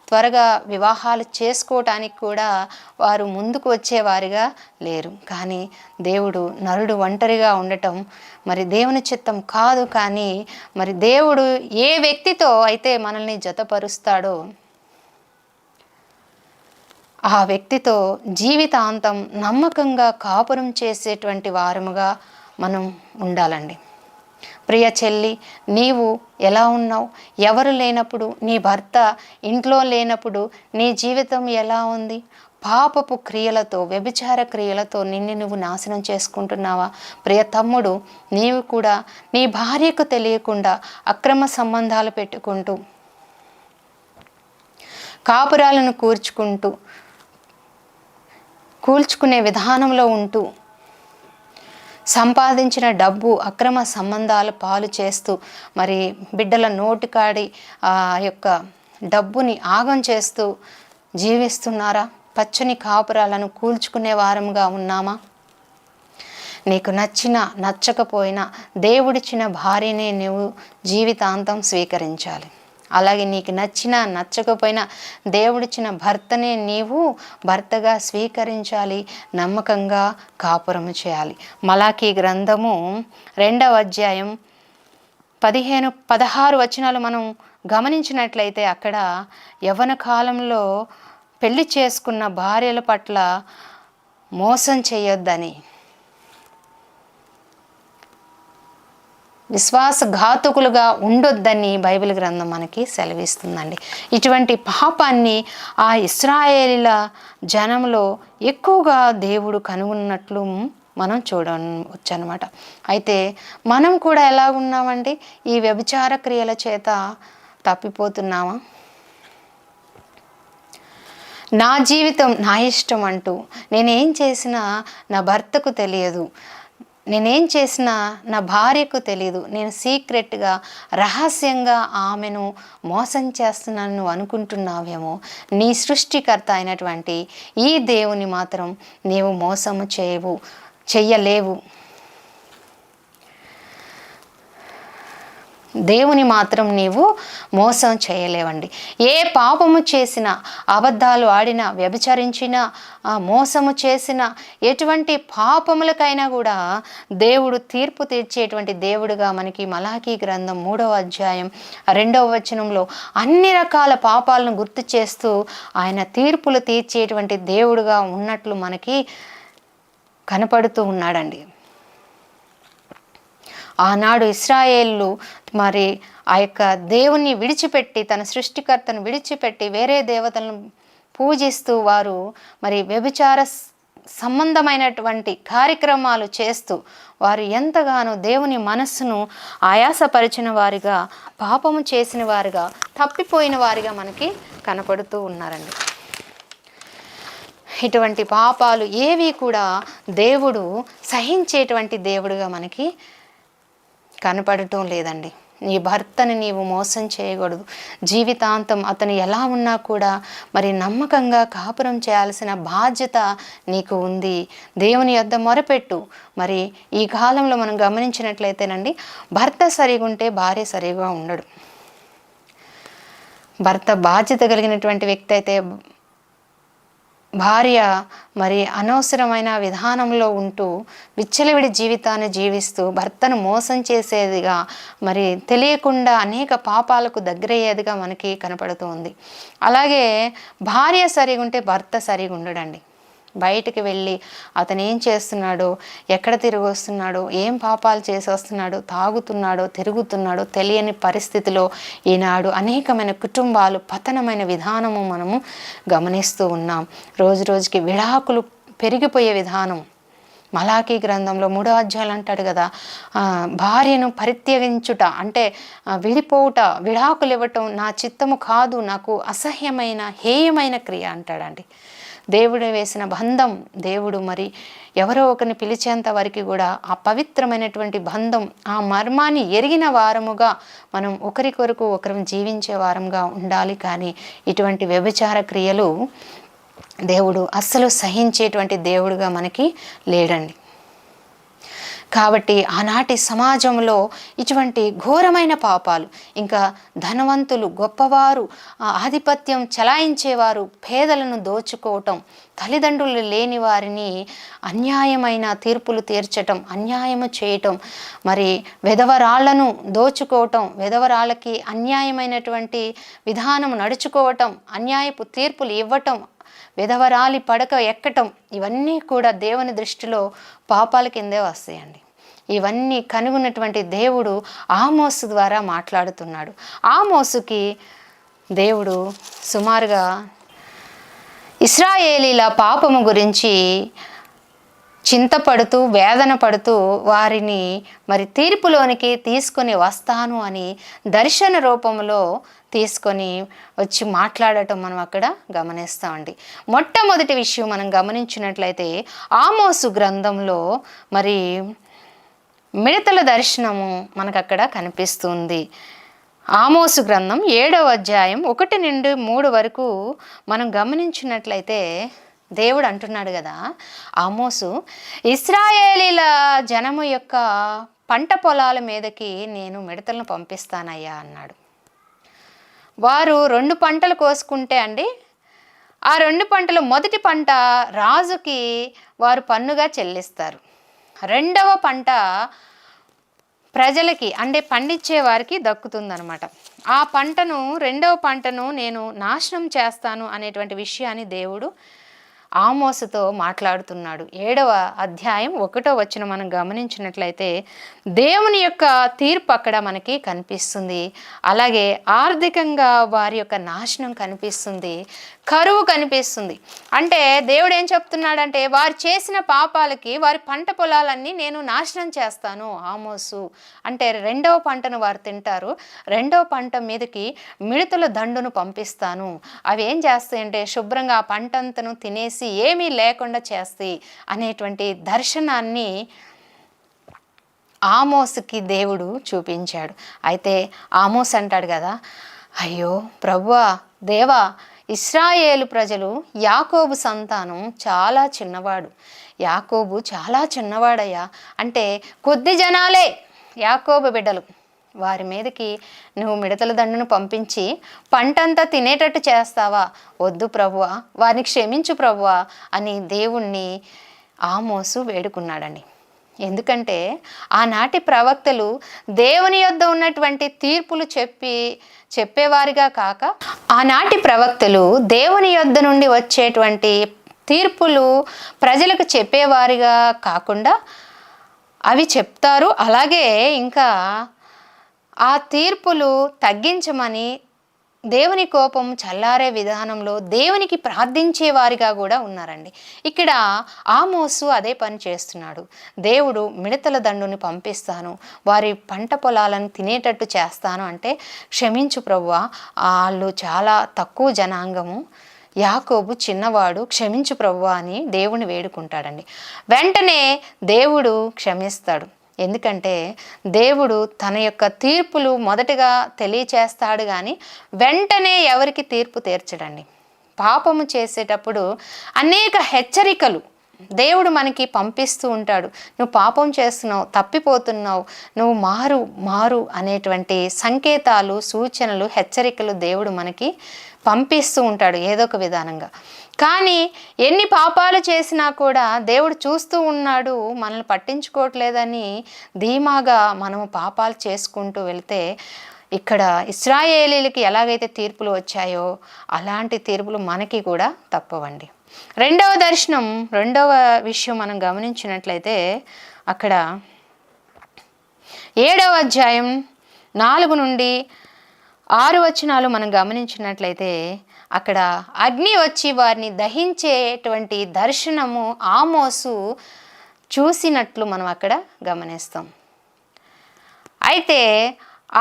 [SPEAKER 1] త్వరగా వివాహాలు చేసుకోవటానికి కూడా వారు ముందుకు వచ్చేవారిగా లేరు. కానీ దేవుడు నరుడు ఒంటరిగా ఉండటం మరి దేవుని చిత్తం కాదు. కానీ మరి దేవుడు ఏ వ్యక్తితో అయితే మనల్ని జతపరుస్తాడో ఆ వ్యక్తితో జీవితాంతం నమ్మకంగా కాపురం చేసేటువంటి వారముగా మనం ఉండాలండి. ప్రియ చెల్లి, నీవు ఎలా ఉన్నావు? ఎవరు లేనప్పుడు, నీ భర్త ఇంట్లో లేనప్పుడు నీ జీవితం ఎలా ఉంది? పాపపు క్రియలతో, వ్యభిచార క్రియలతో నిన్ను నువ్వు నాశనం చేసుకుంటున్నావా? ప్రియ తమ్ముడు, నీవు కూడా నీ భార్యకు తెలియకుండా అక్రమ సంబంధాలు పెట్టుకుంటూ, కాపురాలను కూల్చుకునే విధానంలో ఉంటూ, సంపాదించిన డబ్బు అక్రమ సంబంధాల పాలు చేస్తూ, మరి బిడ్డల నోటికాడి ఆ యొక్క డబ్బుని ఆగం చేస్తూ జీవిస్తున్నారా? పచ్చని కాపురాలను కూల్చుకునే వారముగా ఉన్నామా? నీకు నచ్చినా నచ్చకపోయినా దేవుడిచ్చిన భార్యనే నువ్వు జీవితాంతం స్వీకరించాలి. అలాగే నీకు నచ్చినా నచ్చకపోయినా దేవుడిచ్చిన భర్తనే నీవు భర్తగా స్వీకరించాలి, నమ్మకంగా కాపురము చేయాలి. మలాకీ గ్రంథము 2వ అధ్యాయం 15-16 వచనాలు మనం గమనించినట్లయితే, అక్కడ యవ్వన కాలంలో పెళ్లి చేసుకున్న భార్యల పట్ల మోసం చేయొద్దని, విశ్వాసఘాతుకులుగా ఉండొద్దని బైబిల్ గ్రంథం మనకి సెలవిస్తుందండి. ఇటువంటి పాపాన్ని ఆ ఇశ్రాయేలీల జనంలో ఎక్కువగా దేవుడు కనుగొన్నట్లు మనం చూడవచ్చు అనమాట. అయితే మనం కూడా ఎలా ఉన్నామండి? ఈ వ్యభిచార క్రియల చేత తప్పిపోతున్నామా? నా జీవితం నా ఇష్టం అంటూ నేనేం చేసినా నా భర్తకు తెలియదు, నేనేం చేసినా నా భార్యకు తెలియదు, నేను సీక్రెట్గా రహస్యంగా ఆమెను మోసం చేస్తున్నాను నువ్వు అనుకుంటున్నావేమో. నీ సృష్టికర్త అయినటువంటి ఈ దేవుని మాత్రం నీవు మోసము చేయవు. చెయ్యలేవు. దేవుని మాత్రం నీవు మోసం చేయలేవండి. ఏ పాపము చేసినా, అబద్ధాలు ఆడినా, వ్యభిచరించినా, మోసము చేసిన ఎటువంటి పాపములకైనా కూడా దేవుడు తీర్పు తీర్చేటువంటి దేవుడుగా మనకి మలాకీ గ్రంథం 3వ అధ్యాయం 2వ వచనంలో అన్ని రకాల పాపాలను గుర్తు చేస్తూ ఆయన తీర్పులు తీర్చేటువంటి దేవుడుగా ఉన్నట్లు మనకి కనపడుతూ ఉన్నాడండి. ఆనాడు ఇశ్రాయేలు మరి ఆ యొక్క దేవుణ్ణి విడిచిపెట్టి, తన సృష్టికర్తను విడిచిపెట్టి వేరే దేవతలను పూజిస్తూ వారు మరి వ్యభిచార సంబంధమైనటువంటి కార్యక్రమాలు చేస్తూ వారు ఎంతగానో దేవుని మనస్సును ఆయాసపరిచిన వారిగా, పాపము చేసిన వారిగా, తప్పిపోయిన వారిగా మనకి కనపడుతూ ఉన్నారండి. ఇటువంటి పాపాలు ఏవి కూడా దేవుడు సహించేటువంటి దేవుడుగా మనకి కనపడటం లేదండి. నీ భర్తని నీవు మోసం చేయకూడదు. జీవితాంతం అతను ఎలా ఉన్నా కూడా మరి నమ్మకంగా కాపురం చేయాల్సిన బాధ్యత నీకు ఉంది. దేవుని యొద్ద మొరపెట్టు. మరి ఈ కాలంలో మనం గమనించినట్లయితేనండి, భర్త సరిగా ఉంటే భార్య సరిగా ఉండడు. భర్త బాధ్యత కలిగినటువంటి వ్యక్తి అయితే భార్య మరి అనవసరమైన విధానంలో ఉంటూ విచ్చలవిడి జీవితాన్ని జీవిస్తూ భర్తను మోసం చేసేదిగా, మరి తెలియకుండా అనేక పాపాలకు దగ్గరయ్యేదిగా మనకి కనపడుతుంది. అలాగే భార్య సరిగా ఉంటే భర్త సరిగా ఉండడండి. బయటికి వెళ్ళి అతను ఏం చేస్తున్నాడో, ఎక్కడ తిరిగి వస్తున్నాడో, ఏం పాపాలు చేసి వస్తున్నాడో, తాగుతున్నాడో, తిరుగుతున్నాడో తెలియని పరిస్థితిలో ఈనాడు అనేకమైన కుటుంబాలు పతనమైన విధానము మనము గమనిస్తూ ఉన్నాం. రోజు రోజుకి విడాకులు పెరిగిపోయే విధానం మలాకీ గ్రంథంలో 3వ అధ్యాయం అంటాడు కదా, భార్యను పరిత్యజించుట అంటే విడిపోవుట, విడాకులు ఇవ్వటం నా చిత్తము కాదు, నాకు అసహ్యమైన హేయమైన క్రియ అంటాడండి. దేవుడు వేసిన బంధం, దేవుడు మరి ఎవరో ఒకరిని పిలిచేంత వరకు కూడా ఆ పవిత్రమైనటువంటి బంధం, ఆ మర్మాన్ని ఎరిగిన వారముగా మనం ఒకరికొరకు ఒకరం జీవించే వారంగా ఉండాలి. కానీ ఇటువంటి వ్యభిచార క్రియలు దేవుడు అస్సలు సహించేటువంటి దేవుడుగా మనకి లేడండి. కాబట్టి ఆనాటి సమాజంలో ఇటువంటి ఘోరమైన పాపాలు, ఇంకా ధనవంతులు, గొప్పవారు, ఆధిపత్యం చలాయించేవారు పేదలను దోచుకోవటం, తల్లిదండ్రులు లేని వారిని అన్యాయమైన తీర్పులు తీర్చటం, అన్యాయము చేయటం, మరి విధవరాళ్లను దోచుకోవటం, విధవరాళ్ళకి అన్యాయమైనటువంటి విధానం నడుచుకోవటం, అన్యాయపు తీర్పులు ఇవ్వటం, విధవరాలి పడక ఎక్కటం, ఇవన్నీ కూడా దేవుని దృష్టిలో పాపాల కిందే వస్తాయండి. ఇవన్నీ కనుగొన్నటువంటి దేవుడు ఆమోసు ద్వారా మాట్లాడుతున్నాడు. ఆమోసుకి దేవుడు సుమారుగా ఇశ్రాయేలీల పాపము గురించి చింతపడుతూ, వేదన పడుతూ వారిని మరి తీర్పులోనికి తీసుకొని వస్తాను అని దర్శన రూపంలో తీసుకొని వచ్చి మాట్లాడటం మనం అక్కడ గమనిస్తామండి. మొట్టమొదటి విషయం మనం గమనించినట్లయితే ఆమోసు గ్రంథంలో మరి మిడతల దర్శనము మనకు అక్కడ కనిపిస్తుంది. ఆమోసు గ్రంథం 7వ అధ్యాయం 1 నుండి 3 వరకు మనం గమనించినట్లయితే దేవుడు అంటున్నాడు కదా, ఆమోసు, ఇశ్రాయేలీల జనము యొక్క పంట పొలాల మీదకి నేను మిడతలను పంపిస్తానయ్యా అన్నాడు. వారు 2 పంటలు కోసుకుంటే అండి, ఆ 2 పంటలు మొదటి పంట రాజుకి వారు పన్నుగా చెల్లిస్తారు. 2వ పంట ప్రజలకి అంటే పండించే వారికి దక్కుతుందనమాట. ఆ పంటను, 2వ పంటను నేను నాశనం చేస్తాను అనేటువంటి విషయాన్ని దేవుడు ఆమోసుతో మాట్లాడుతున్నాడు. 7వ అధ్యాయం 1వ వచనం మనం గమనించినట్లయితే దేవుని యొక్క తీర్పు అక్కడ మనకి కనిపిస్తుంది. అలాగే ఆర్థికంగా వారి యొక్క నాశనం కనిపిస్తుంది, కరువు కనిపిస్తుంది. అంటే దేవుడు ఏం చెప్తున్నాడంటే వారు చేసిన పాపాలకి వారి పంట పొలాలన్నీ నేను నాశనం చేస్తాను. ఆమోసు అంటే 2వ పంటను వారు తింటారు, 2వ పంట మీదకి మిడతల దండును పంపిస్తాను. అవి ఏం చేస్తాయంటే శుభ్రంగా ఆ పంటంతను తినేసి ఏమీ లేకుండా చేస్తాయి అనేటువంటి దర్శనాన్ని ఆమోసుకి దేవుడు చూపించాడు. అయితే ఆమోస్ అంటాడు కదా, అయ్యో ప్రభువా, దేవా, ఇశ్రాయేలు ప్రజలు, యాకోబు సంతానం చాలా చిన్నవాడు. యాకోబు చాలా చిన్నవాడయ్యా, అంటే కొద్ది జనాలే యాకోబు బిడ్డలు. వారి మీదకి నువ్వు మిడతల దండును పంపించి పంటంతా తినేటట్టు చేస్తావా? వద్దు ప్రభువా, వారిని క్షమించు ప్రభువా అని దేవుణ్ణి ఆమోసు వేడుకున్నాడండి. ఎందుకంటే ఆనాటి ప్రవక్తలు దేవుని యొద్ద ఉన్నటువంటి తీర్పులు చెప్పేవారిగా కాక, ఆనాటి ప్రవక్తలు దేవుని యొద్ద నుండి వచ్చేటువంటి తీర్పులు ప్రజలకు చెప్పేవారిగా కాకుండా అవి చెప్తారు. అలాగే ఇంకా ఆ తీర్పులు తగ్గించమని దేవుని కోపం చల్లారే విధానంలో దేవునికి ప్రార్థించేవారిగా కూడా ఉన్నారండి. ఇక్కడ ఆమోసు అదే పని చేస్తున్నాడు. దేవుడు మిడతల దండుని పంపిస్తాను, వారి పంట పొలాలను తినేటట్టు చేస్తాను అంటే, క్షమించు ప్రభువా, వాళ్ళు చాలా తక్కువ జనాంగము, యాకోబు చిన్నవాడు, క్షమించు ప్రభువా అని దేవుని వేడుకుంటాడండి. వెంటనే దేవుడు క్షమిస్తాడు. ఎందుకంటే దేవుడు తన యొక్క తీర్పులు మొదటగా తెలియచేస్తాడు, కానీ వెంటనే ఎవరికి తీర్పు తీర్చడండి. పాపము చేసేటప్పుడు అనేక హెచ్చరికలు దేవుడు మనకి పంపిస్తూ ఉంటాడు. నువ్వు పాపం చేస్తున్నావు, తప్పిపోతున్నావు, నువ్వు మారు అనేటువంటి సంకేతాలు, సూచనలు, హెచ్చరికలు దేవుడు మనకి పంపిస్తూ ఉంటాడు ఏదో ఒక విధానంగా. కానీ ఎన్ని పాపాలు చేసినా కూడా దేవుడు చూస్తూ ఉన్నాడు, మనల్ని పట్టించుకోవట్లేదని ధీమాగా మనము పాపాలు చేసుకుంటూ వెళ్తే, ఇక్కడ ఇశ్రాయేలీలకి ఎలాగైతే తీర్పులు వచ్చాయో అలాంటి తీర్పులు మనకి కూడా తప్పవండి. రెండవ విషయం మనం గమనించినట్లయితే, అక్కడ 7వ అధ్యాయం 4 నుండి 6 వచనాలు మనం గమనించినట్లయితే, అక్కడ అగ్ని వచ్చి వారిని దహించేటువంటి దర్శనము ఆమోసు చూసినట్లు మనం అక్కడ గమనిస్తాం. అయితే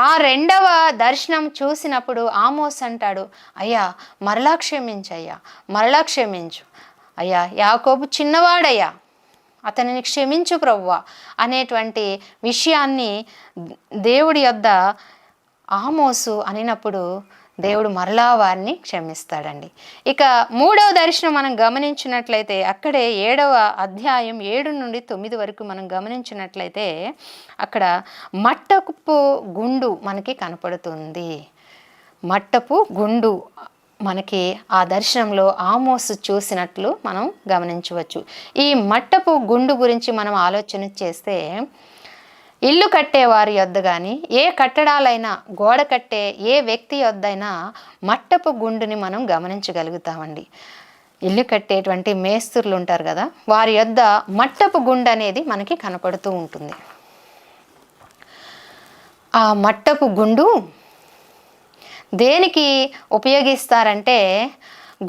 [SPEAKER 1] ఆ 2వ దర్శనం చూసినప్పుడు ఆమోస్ అంటాడు, అయ్యా మరలా క్షమించయ్యా, మరలా క్షమించు అయ్యా, యాకోబు చిన్నవాడయ్యా, అతనిని క్షమించు ప్రభువా అనేటువంటి విషయాన్ని దేవుడి యొద్ద ఆమోసు అనినప్పుడు దేవుడు మరలా వారిని క్షమిస్తాడండి. ఇక 3వ దర్శనం మనం గమనించినట్లయితే, అక్కడే 7వ అధ్యాయం 7 నుండి 9 వరకు మనం గమనించినట్లయితే, అక్కడ మట్టపు గుండు మనకి కనపడుతుంది. మట్టపు గుండు మనకి ఆ దర్శనంలో ఆమోసు చూసినట్లు మనం గమనించవచ్చు. ఈ మట్టపు గుండు గురించి మనం ఆలోచన చేస్తే, ఇల్లు కట్టేవారి యొద్ద కానీ, ఏ కట్టడాలైనా, గోడ కట్టే ఏ వ్యక్తి యొద్దైనా మట్టపు గుండుని మనం గమనించగలుగుతామండి. ఇల్లు కట్టేటువంటి మేస్త్రులు ఉంటారు కదా, వారి యొద్ద మట్టపు గుండు అనేది మనకి కనపడుతూ ఉంటుంది. ఆ మట్టపు గుండు దేనికి ఉపయోగిస్తారంటే,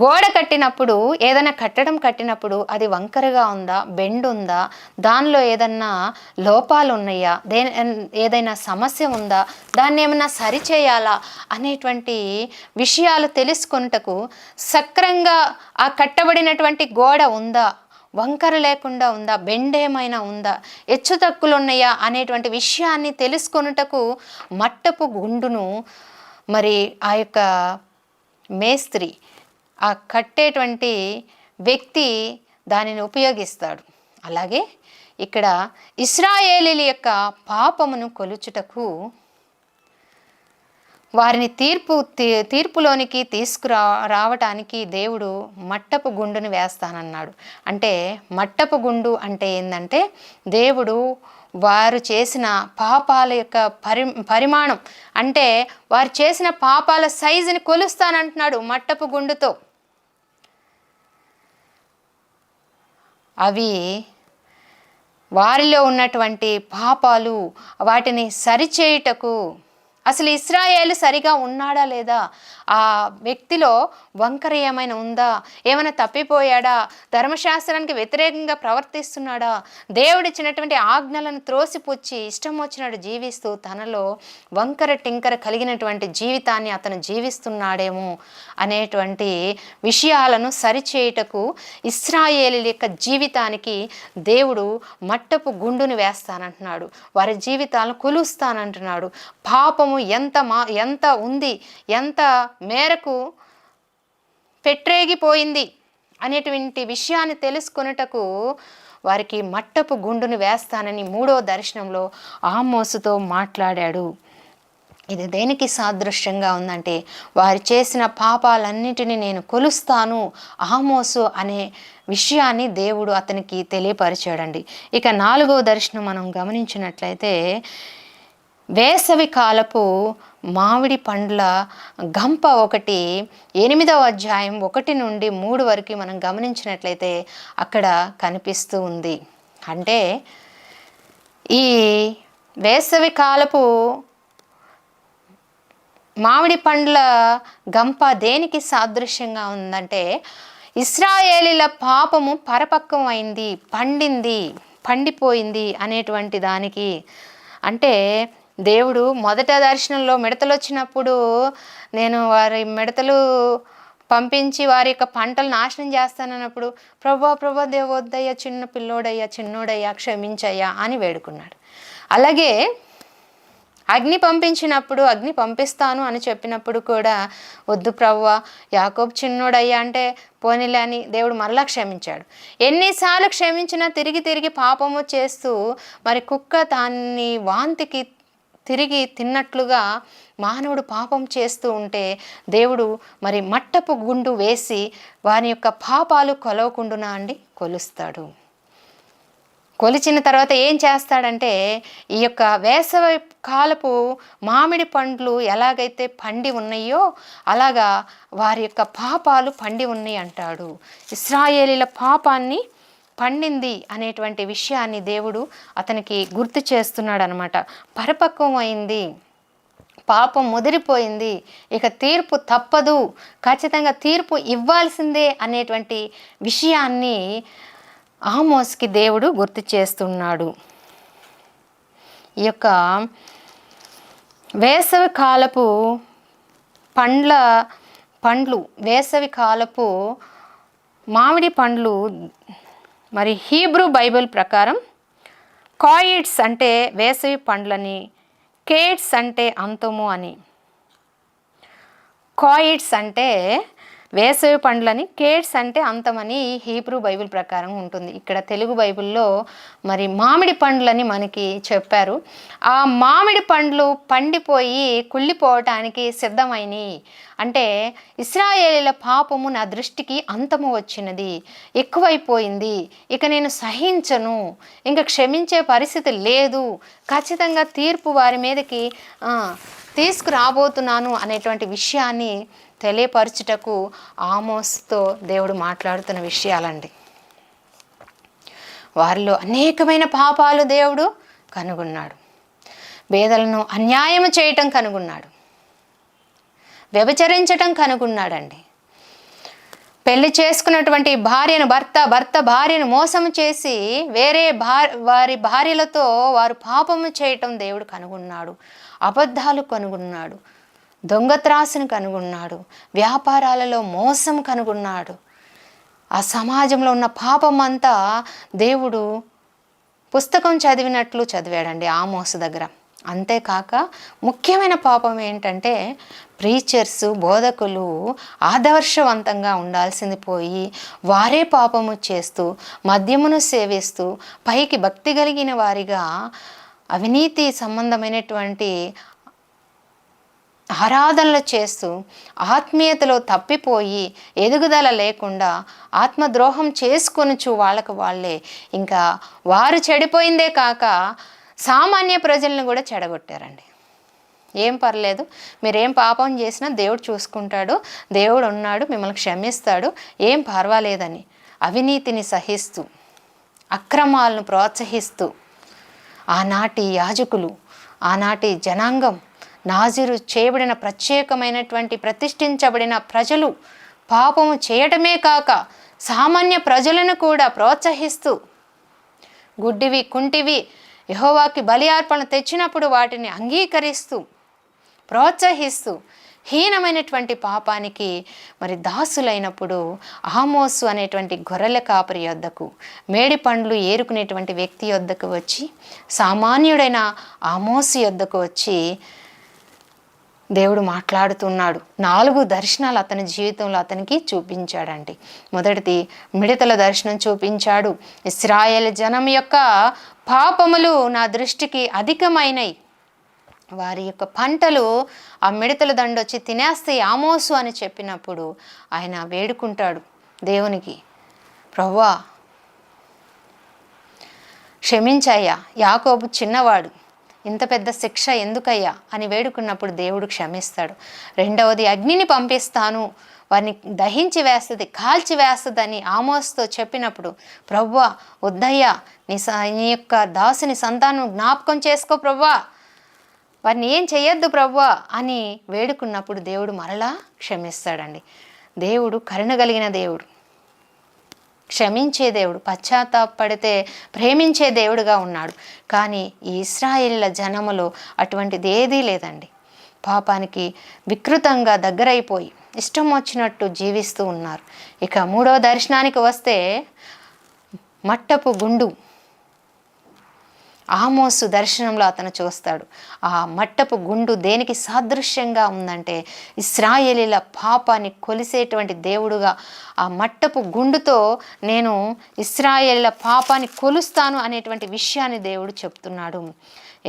[SPEAKER 1] గోడ కట్టినప్పుడు, ఏదైనా కట్టడం కట్టినప్పుడు అది వంకరగా ఉందా, బెండ్ ఉందా, దానిలో ఏదన్నా లోపాలు ఉన్నాయా, ఏదైనా సమస్య ఉందా, దాన్ని ఏమన్నా సరిచేయాలా అనేటువంటి విషయాలు తెలుసుకొనుటకు, సక్రంగా ఆ కట్టబడినటువంటి గోడ ఉందా, వంకర లేకుండా ఉందా, బెండ్ ఏమైనా ఉందా, హెచ్చు తక్కువలు ఉన్నాయా అనేటువంటి విషయాన్ని తెలుసుకొనుటకు మట్టపు గుండును మరి ఆ యొక్క మేస్త్రి, ఆ కట్టేటువంటి వ్యక్తి దానిని ఉపయోగిస్తాడు. అలాగే ఇక్కడ ఇశ్రాయేలీల యొక్క పాపమును కొలుచుటకు, వారిని తీర్పులోనికి రావటానికి దేవుడు మట్టపు గుండును వేస్తానన్నాడు. అంటే మట్టపు గుండు అంటే ఏంటంటే, దేవుడు వారు చేసిన పాపాల యొక్క పరిమాణం, అంటే వారు చేసిన పాపాల సైజుని కొలుస్తానంటున్నాడు మట్టపు గుండుతో. అవి వారిలో ఉన్నటువంటి పాపాలు, వాటిని సరిచేయుటకు, అసలు ఇశ్రాయేలు సరిగా ఉన్నాడా లేదా, ఆ వ్యక్తిలో వంకర ఏమైనా ఉందా, ఏమైనా తప్పిపోయాడా, ధర్మశాస్త్రానికి వ్యతిరేకంగా ప్రవర్తిస్తున్నాడా, దేవుడిచ్చినటువంటి ఆజ్ఞలను త్రోసిపుచ్చి ఇష్టం వచ్చినట్టు జీవిస్తూ తనలో వంకర టింకర కలిగినటువంటి జీవితాన్ని అతను జీవిస్తున్నాడేమో అనేటువంటి విషయాలను సరిచేయుటకు ఇశ్రాయేలీల యొక్క జీవితానికి దేవుడు మట్టపు గుండుని వేస్తానంటున్నాడు. వారి జీవితాలను కొలుస్తానంటున్నాడు. పాపము ఎంత ఉంది, ఎంత మేరకు పెట్టరేగిపోయింది అనేటువంటి విషయాన్ని తెలుసుకొనుటకు వారికి మట్టపు గుండును వేస్తానని 3వ దర్శనంలో ఆమోసుతో మాట్లాడాడు. ఇది దేనికి సాదృశ్యంగా ఉందంటే, వారు చేసిన పాపాలన్నిటినీ నేను కొలుస్తాను ఆమోసు అనే విషయాన్ని దేవుడు అతనికి తెలియపరిచాడండి. ఇక 4వ దర్శనం మనం గమనించినట్లయితే, వేసవి కాలపు మామిడి పండ్ల గంప 8వ అధ్యాయం 1 నుండి 3 వరకు మనం గమనించినట్లయితే అక్కడ కనిపిస్తూ ఉంది. అంటే ఈ వేసవి కాలపు మామిడి పండ్ల గంప దేనికి సాదృశ్యంగా ఉందంటే, ఇశ్రాయేలీల పాపము పరపక్వం అయింది, పండిపోయింది అనేటువంటి దానికి. అంటే దేవుడు మొదట దర్శనంలో మిడతలు వచ్చినప్పుడు నేను వారి మిడతలు పంపించి వారి యొక్క పంటలు నాశనం చేస్తానన్నప్పుడు, ప్రభా దేవోద్దయ్యా, చిన్నోడయ్యా క్షమించయ్యా అని వేడుకున్నాడు. అలాగే అగ్ని పంపించినప్పుడు, అగ్ని పంపిస్తాను అని చెప్పినప్పుడు కూడా, వద్దు ప్రభువా, యాకోబు చిన్నోడయ్యా అంటే పోనీలే అని దేవుడు మరలా క్షమించాడు. ఎన్నిసార్లు క్షమించినా తిరిగి పాపము చేస్తూ మరి కుక్క దాన్ని వాంతికి తిరిగి తిన్నట్లుగా మానవుడు పాపం చేస్తూ ఉంటే దేవుడు మరి మట్టపు గుండు వేసి వారి యొక్క పాపాలు కొలవకుండునా అండి కొలుస్తాడు. కొలిచిన తర్వాత ఏం చేస్తాడంటే, ఈ యొక్క వేసవి కాలపు మామిడి పండ్లు ఎలాగైతే పండి ఉన్నాయో అలాగా వారి యొక్క పాపాలు పండి ఉన్నాయి అంటాడు. ఇశ్రాయేలీల పాపాన్ని పండింది అనేటువంటి విషయాన్ని దేవుడు అతనికి గుర్తు చేస్తున్నాడు అనమాట. పరిపక్వం అయింది, పాపం ముదిరిపోయింది, ఇక తీర్పు తప్పదు, ఖచ్చితంగా తీర్పు ఇవ్వాల్సిందే అనేటువంటి విషయాన్ని ఆమోస్కి దేవుడు గుర్తు చేస్తున్నాడు. ఈ యొక్క వేసవి కాలపు పండ్లు వేసవి కాలపు మామిడి పండ్లు మరి హీబ్రూ బైబిల్ ప్రకారం కాయిడ్స్ అంటే వేసవి పండ్లని, కేట్స్ అంటే అంతము అని. కాయిడ్స్ అంటే వేసవి పండ్లని, కేట్స్ అంటే అంతమని హీబ్రూ బైబిల్ ప్రకారం ఉంటుంది. ఇక్కడ తెలుగు బైబిల్లో మరి మామిడి పండ్లని మనకి చెప్పారు. ఆ మామిడి పండ్లు పండిపోయి కుళ్ళిపోవటానికి సిద్ధమైనవి. అంటే ఇశ్రాయేలీల పాపము నా దృష్టికి అంతము వచ్చినది, ఎక్కువైపోయింది, ఇక నేను సహించను, ఇంకా క్షమించే పరిస్థితి లేదు, ఖచ్చితంగా తీర్పు వారి మీదకి తీసుకురాబోతున్నాను అనేటువంటి విషయాన్ని తెలియపరచుటకు ఆమోస్తో దేవుడు మాట్లాడుతున్న విషయాలండి. వారిలో అనేకమైన పాపాలు దేవుడు కనుగొన్నాడు. పేదలను అన్యాయం చేయటం కనుగొన్నాడు, వ్యభిచరించటం కనుగొన్నాడండి. పెళ్లి చేసుకున్నటువంటి భర్త భార్యను మోసం చేసి వేరే వారి భార్యలతో వారు పాపము చేయటం దేవుడు కనుగొన్నాడు. అబద్ధాలు కనుగొన్నాడు, దొంగత్రాసును కనుగొన్నాడు, వ్యాపారాలలో మోసం కనుగొన్నాడు. ఆ సమాజంలో ఉన్న పాపం అంతా దేవుడు పుస్తకం చదివినట్లు చదివాడండి ఆమోసు దగ్గర. అంతేకాక ముఖ్యమైన పాపం ఏంటంటే, ప్రీచర్స్, బోధకులు ఆదర్శవంతంగా ఉండాల్సింది పోయి వారే పాపము చేస్తూ మద్యమును సేవిస్తూ పైకి భక్తి కలిగిన వారిగా అవినీతి సంబంధమైనటువంటి ఆరాధనలు చేస్తూ ఆత్మీయతలో తప్పిపోయి ఎదుగుదల లేకుండా ఆత్మద్రోహం చేసుకొనుచు వాళ్ళకు వాళ్ళే ఇంకా వారు చెడిపోయిందే కాక సామాన్య ప్రజలను కూడా చెడగొట్టారండి. ఏం పర్లేదు, మీరేం పాపం చేసినా దేవుడు చూసుకుంటాడు, దేవుడు ఉన్నాడు, మిమ్మల్ని క్షమిస్తాడు, ఏం పర్వాలేదని అవినీతిని సహిస్తూ అక్రమాలను ప్రోత్సహిస్తూ ఆనాటి యాజకులు, ఆనాటి జనాంగం, నాజీరు చేయబడిన ప్రత్యేకమైనటువంటి ప్రతిష్ఠించబడిన ప్రజలు పాపము చేయటమే కాక సామాన్య ప్రజలను కూడా ప్రోత్సహిస్తూ గుడ్డివి కుంటివి యెహోవాకి బలి అర్పణ తెచ్చినప్పుడు వాటిని అంగీకరిస్తూ ప్రోత్సహిస్తూ హీనమైనటువంటి పాపానికి మరి దాసులైనప్పుడు ఆమోసు అనేటువంటి గొర్రెల కాపరి యొద్దకు, మేడి పండ్లు ఏరుకునేటువంటి వ్యక్తి యొద్దకు వచ్చి, సామాన్యుడైన ఆమోసు యొద్దకు వచ్చి దేవుడు మాట్లాడుతున్నాడు. 4 దర్శనాలు అతని జీవితంలో అతనికి చూపించాడండి. మొదటిది మిడతల దర్శనం చూపించాడు. ఇశ్రాయేలు జనం యొక్క పాపములు నా దృష్టికి అధికమైనవి, వారి యొక్క పంటలు ఆ మిడతల దండొచ్చి తినేస్తాయి ఆమోసు అని చెప్పినప్పుడు ఆయన వేడుకుంటాడు దేవునికి, ప్రభువా క్షమించయ్యా, యాకోబు చిన్నవాడు, ఇంత పెద్ద శిక్ష ఎందుకయ్యా అని వేడుకున్నప్పుడు దేవుడు క్షమిస్తాడు. రెండవది అగ్నిని పంపిస్తాను, వారిని దహించి వేస్తుంది, కాల్చి వేస్తుందని ఆమోస్తో చెప్పినప్పుడు, ప్రభువా వద్దయ్యా, నీ యొక్క దాసుని సంతానం జ్ఞాపకం చేసుకో ప్రభువా, వారిని ఏం చెయ్యొద్దు ప్రభువా అని వేడుకున్నప్పుడు దేవుడు మరలా క్షమిస్తాడండి. దేవుడు కరుణ కలిగిన దేవుడు, క్షమించే దేవుడు, పశ్చాత్తాపడితే ప్రేమించే దేవుడుగా ఉన్నాడు. కానీ ఈ ఇశ్రాయేలీల జనములో అటువంటిది ఏదీ లేదండి. పాపానికి వికృతంగా దగ్గరైపోయి ఇష్టం వచ్చినట్టు జీవిస్తూ ఉన్నారు. ఇక 3వ దర్శనానికి వస్తే మట్టపు గుండు ఆమోసు దర్శనంలో అతను చూస్తాడు. ఆ మట్టపు గుండు దేనికి సాదృశ్యంగా ఉందంటే ఇశ్రాయేలీల పాపాన్ని కొలిసేటువంటి దేవుడుగా ఆ మట్టపు గుండుతో నేను ఇశ్రాయేలీల పాపాన్ని కొలుస్తాను అనేటువంటి విషయాన్ని దేవుడు చెప్తున్నాడు.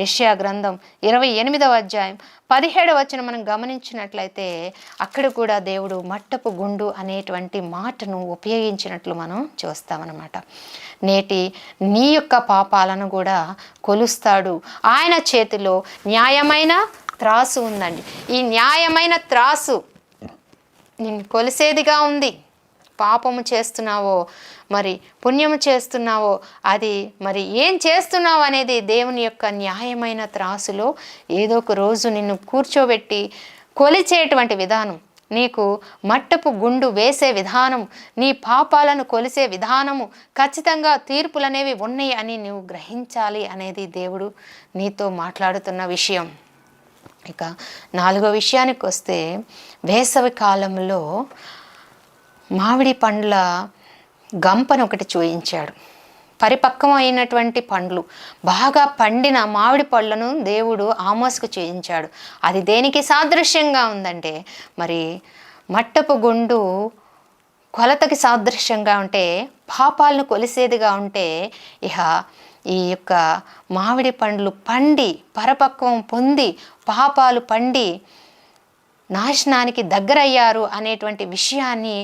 [SPEAKER 1] యెషయా గ్రంథం 28వ అధ్యాయం 17వ వచనం మనం గమనించినట్లయితే అక్కడ కూడా దేవుడు మట్టపు గుండు అనేటువంటి మాటను ఉపయోగించినట్లు మనం చూస్తామన్నమాట. నేటి నీ యొక్క పాపాలను కూడా కొలుస్తాడు. ఆయన చేతిలో న్యాయమైన త్రాసు ఉందండి. ఈ న్యాయమైన త్రాసు నిన్ను కొలిసేదిగా ఉంది. పాపము చేస్తున్నావో మరి పుణ్యము చేస్తున్నావో అది మరి ఏం చేస్తున్నావు అనేది దేవుని యొక్క న్యాయమైన త్రాసులో ఏదో ఒక రోజు నిన్ను కూర్చోబెట్టి కొలిచేటువంటి విధానం, నీకు మట్టపు గుండు వేసే విధానం, నీ పాపాలను కొలిసే విధానము, ఖచ్చితంగా తీర్పులు అనేవి ఉన్నాయి అని నువ్వు గ్రహించాలి అనేది దేవుడు నీతో మాట్లాడుతున్న విషయం. ఇక 4వ విషయానికి వస్తే వేసవి కాలంలో మామిడి పండ్ల గంపను ఒకటి చూయించాడు. పరిపక్వమైనటువంటి పండ్లు, బాగా పండిన మామిడి పళ్ళను దేవుడు ఆమోసుకు చూయించాడు. అది దేనికి సాదృశ్యంగా ఉందంటే మరి మట్టపు గుండు కొలతకి సాదృశ్యంగా ఉంటే, పాపాలను కొలిసేదిగా ఉంటే, ఇహ ఈ యొక్క మామిడి పండ్లు పండి పరిపక్వం పొంది పాపాలు పండి నాశనానికి దగ్గరయ్యారు అనేటువంటి విషయాన్ని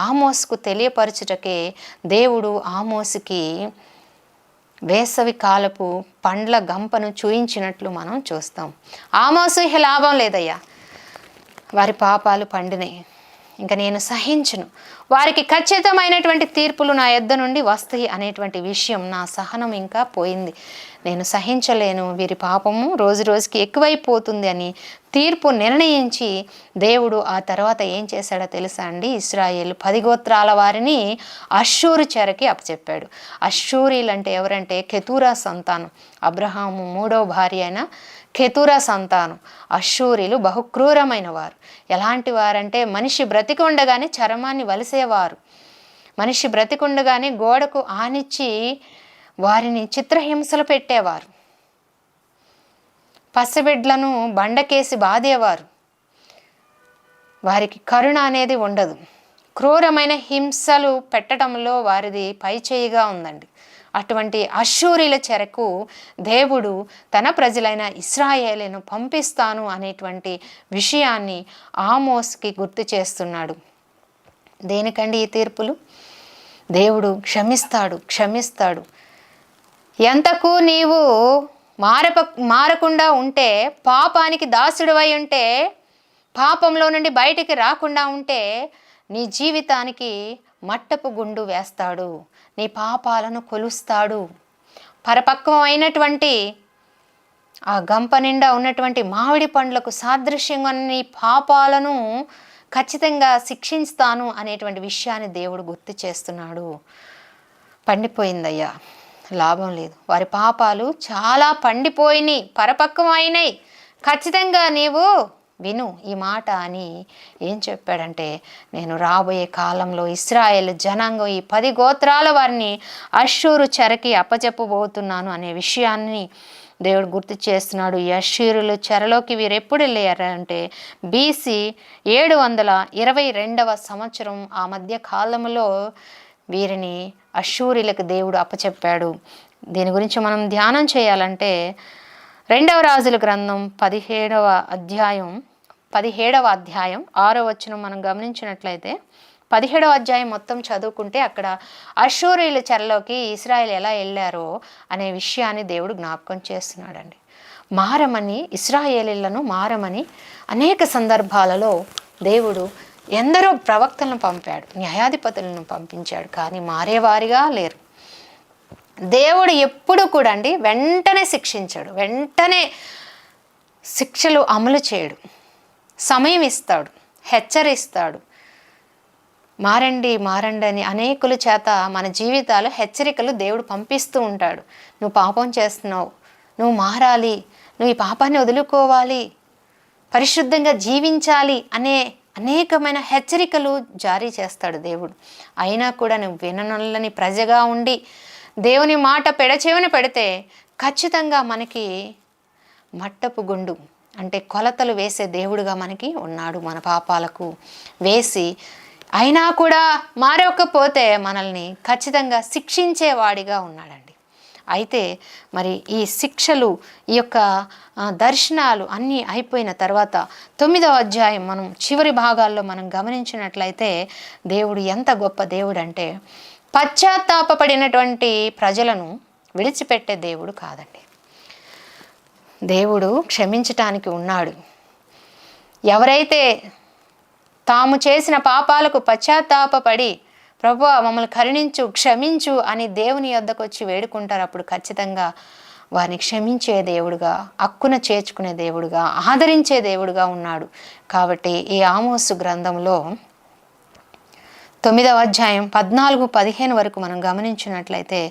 [SPEAKER 1] ఆమోసుకు తెలియపరచుటకే దేవుడు ఆమోసుకి వేసవి కాలపు పండ్ల గంపను చూయించినట్లు మనం చూస్తాం. ఆమోసు ఇహ లాభం లేదయ్యా, వారి పాపాలు పండినాయి, ఇంకా నేను సహించును, వారికి ఖచ్చితమైనటువంటి తీర్పులు నా యొద్ద నుండి వస్తాయి అనేటువంటి విషయం, నా సహనం ఇంకా పోయింది, నేను సహించలేను, వీరి పాపము రోజు రోజుకి ఎక్కువైపోతుంది అని తీర్పు నిర్ణయించి దేవుడు ఆ తర్వాత ఏం చేశాడో తెలుసా అండి? ఇశ్రాయేలు 10 గోత్రాల వారిని అష్షూరు చెరకి అప్పచెప్పాడు. అష్షూరీలు అంటే ఎవరంటే కెతూరా సంతానం, అబ్రహాము 3వ భార్య అయిన కెతూరా సంతానం. అష్షూరీలు బహుక్రూరమైన వారు. ఎలాంటి వారంటే మనిషి బ్రతికి ఉండగానే చర్మాన్ని వలిసేవారు, మనిషి బ్రతికుండగానే గోడకు ఆనిచ్చి వారిని చిత్రహింసలు పెట్టేవారు, పసిబిడ్లను బండకేసి బాధేవారు, వారికి కరుణ అనేది ఉండదు, క్రూరమైన హింసలు పెట్టడంలో వారిది పైచేయిగా ఉందండి. అటువంటి అష్షూరీల చెరకు దేవుడు తన ప్రజలైన ఇశ్రాయేలును పంపిస్తాను అనేటువంటి విషయాన్ని ఆమోస్కి గుర్తు చేస్తున్నాడు. దేనికండి ఈ తీర్పులు? దేవుడు క్షమిస్తాడు. ఎంతకు నీవు మారకుండా ఉంటే, పాపానికి దాసుడివై ఉంటే, పాపంలో నుండి బయటికి రాకుండా ఉంటే నీ జీవితానికి మట్టపు గుండు వేస్తాడు, నీ పాపాలను కొలుస్తాడు. పరిపక్వమైనటువంటి ఆ గంప నిండా ఉన్నటువంటి మామిడి పండ్లకు సాదృశ్యంగా నీ పాపాలను ఖచ్చితంగా శిక్షిస్తాను అనేటువంటి విషయాన్ని దేవుడు గుర్తు చేస్తున్నాడు. పండిపోయిందయ్యా, లాభం లేదు, వారి పాపాలు చాలా పండిపోయినాయి, పరిపక్వమైనాయి, ఖచ్చితంగా నీవు విను ఈ మాట అని ఏం చెప్పాడంటే, నేను రాబోయే కాలంలో ఇశ్రాయేలు జనాంగం ఈ 10 గోత్రాల వారిని అష్షూరు చెరకి అప్పచెప్పబోతున్నాను అనే విషయాన్ని దేవుడు గుర్తు చేస్తున్నాడు. ఈ అష్షూరులు చెరలోకి వీరు ఎప్పుడు వెళ్ళారంటే BC 722వ సంవత్సరం. ఆ మధ్య కాలంలో వీరిని అష్షూరీలకు దేవుడు అప్పచెప్పాడు. దీని గురించి మనం ధ్యానం చేయాలంటే 2వ రాజుల గ్రంథం 17వ అధ్యాయం 6వ వచనం మనం గమనించినట్లయితే 17వ అధ్యాయం మొత్తం చదువుకుంటే అక్కడ అష్షూరీయుల చెరలోకి ఇశ్రాయేలు ఎలా వెళ్ళారో అనే విషయాన్ని దేవుడు జ్ఞాపకం చేస్తున్నాడండి. మారమని, ఇశ్రాయేలీలను మారమని అనేక సందర్భాలలో దేవుడు ఎందరో ప్రవక్తలను పంపాడు, న్యాయాధిపతులను పంపించాడు, కానీ మారేవారిగా లేరు. దేవుడు ఎప్పుడు కూడా అండి వెంటనే శిక్షించాడు, వెంటనే శిక్షలు అమలు చేయడు, సమయం ఇస్తాడు, హెచ్చరిస్తాడు. మారండి మారండి అని అనేకుల చేత మన జీవితాలు హెచ్చరికలు దేవుడు పంపిస్తూ ఉంటాడు. నువ్వు పాపం చేస్తున్నావు, నువ్వు మారాలి, నువ్వు ఈ పాపాన్ని వదులుకోవాలి, పరిశుద్ధంగా జీవించాలి అనే అనేకమైన హెచ్చరికలు జారీ చేస్తాడు దేవుడు. అయినా కూడా నువ్వు విననొల్లని ప్రజగా ఉండి దేవుని మాట పెడచెవిన పెడితే ఖచ్చితంగా మనకి మట్టపు గుండు అంటే కొలతలు వేసే దేవుడుగా మనకి ఉన్నాడు. మన పాపాలకు వేసి అయినా కూడా మారకపోతే మనల్ని ఖచ్చితంగా శిక్షించేవాడిగా ఉన్నాడండి. అయితే మరి ఈ శిక్షలు, ఈ యొక్క దర్శనాలు అన్నీ అయిపోయిన తర్వాత 9వ అధ్యాయం మనం చివరి భాగాల్లో మనం గమనించినట్లయితే దేవుడు ఎంత గొప్ప దేవుడు అంటే పశ్చాత్తాపపడినటువంటి ప్రజలను విడిచిపెట్టే దేవుడు కాదండి. దేవుడు క్షమించటానికి ఉన్నాడు. ఎవరైతే తాము చేసిన పాపాలకు పశ్చాత్తాపపడి ప్రభువా మమ్మల్ని కరుణించు, క్షమించు అని దేవుని యొద్దకు వచ్చి వేడుకుంటారు, అప్పుడు ఖచ్చితంగా వారిని క్షమించే దేవుడుగా, హక్కున చేర్చుకునే దేవుడుగా, ఆదరించే దేవుడుగా ఉన్నాడు. కాబట్టి ఈ ఆమోసు గ్రంథంలో 9వ అధ్యాయం 14-15 వరకు మనం గమనించినట్లయితే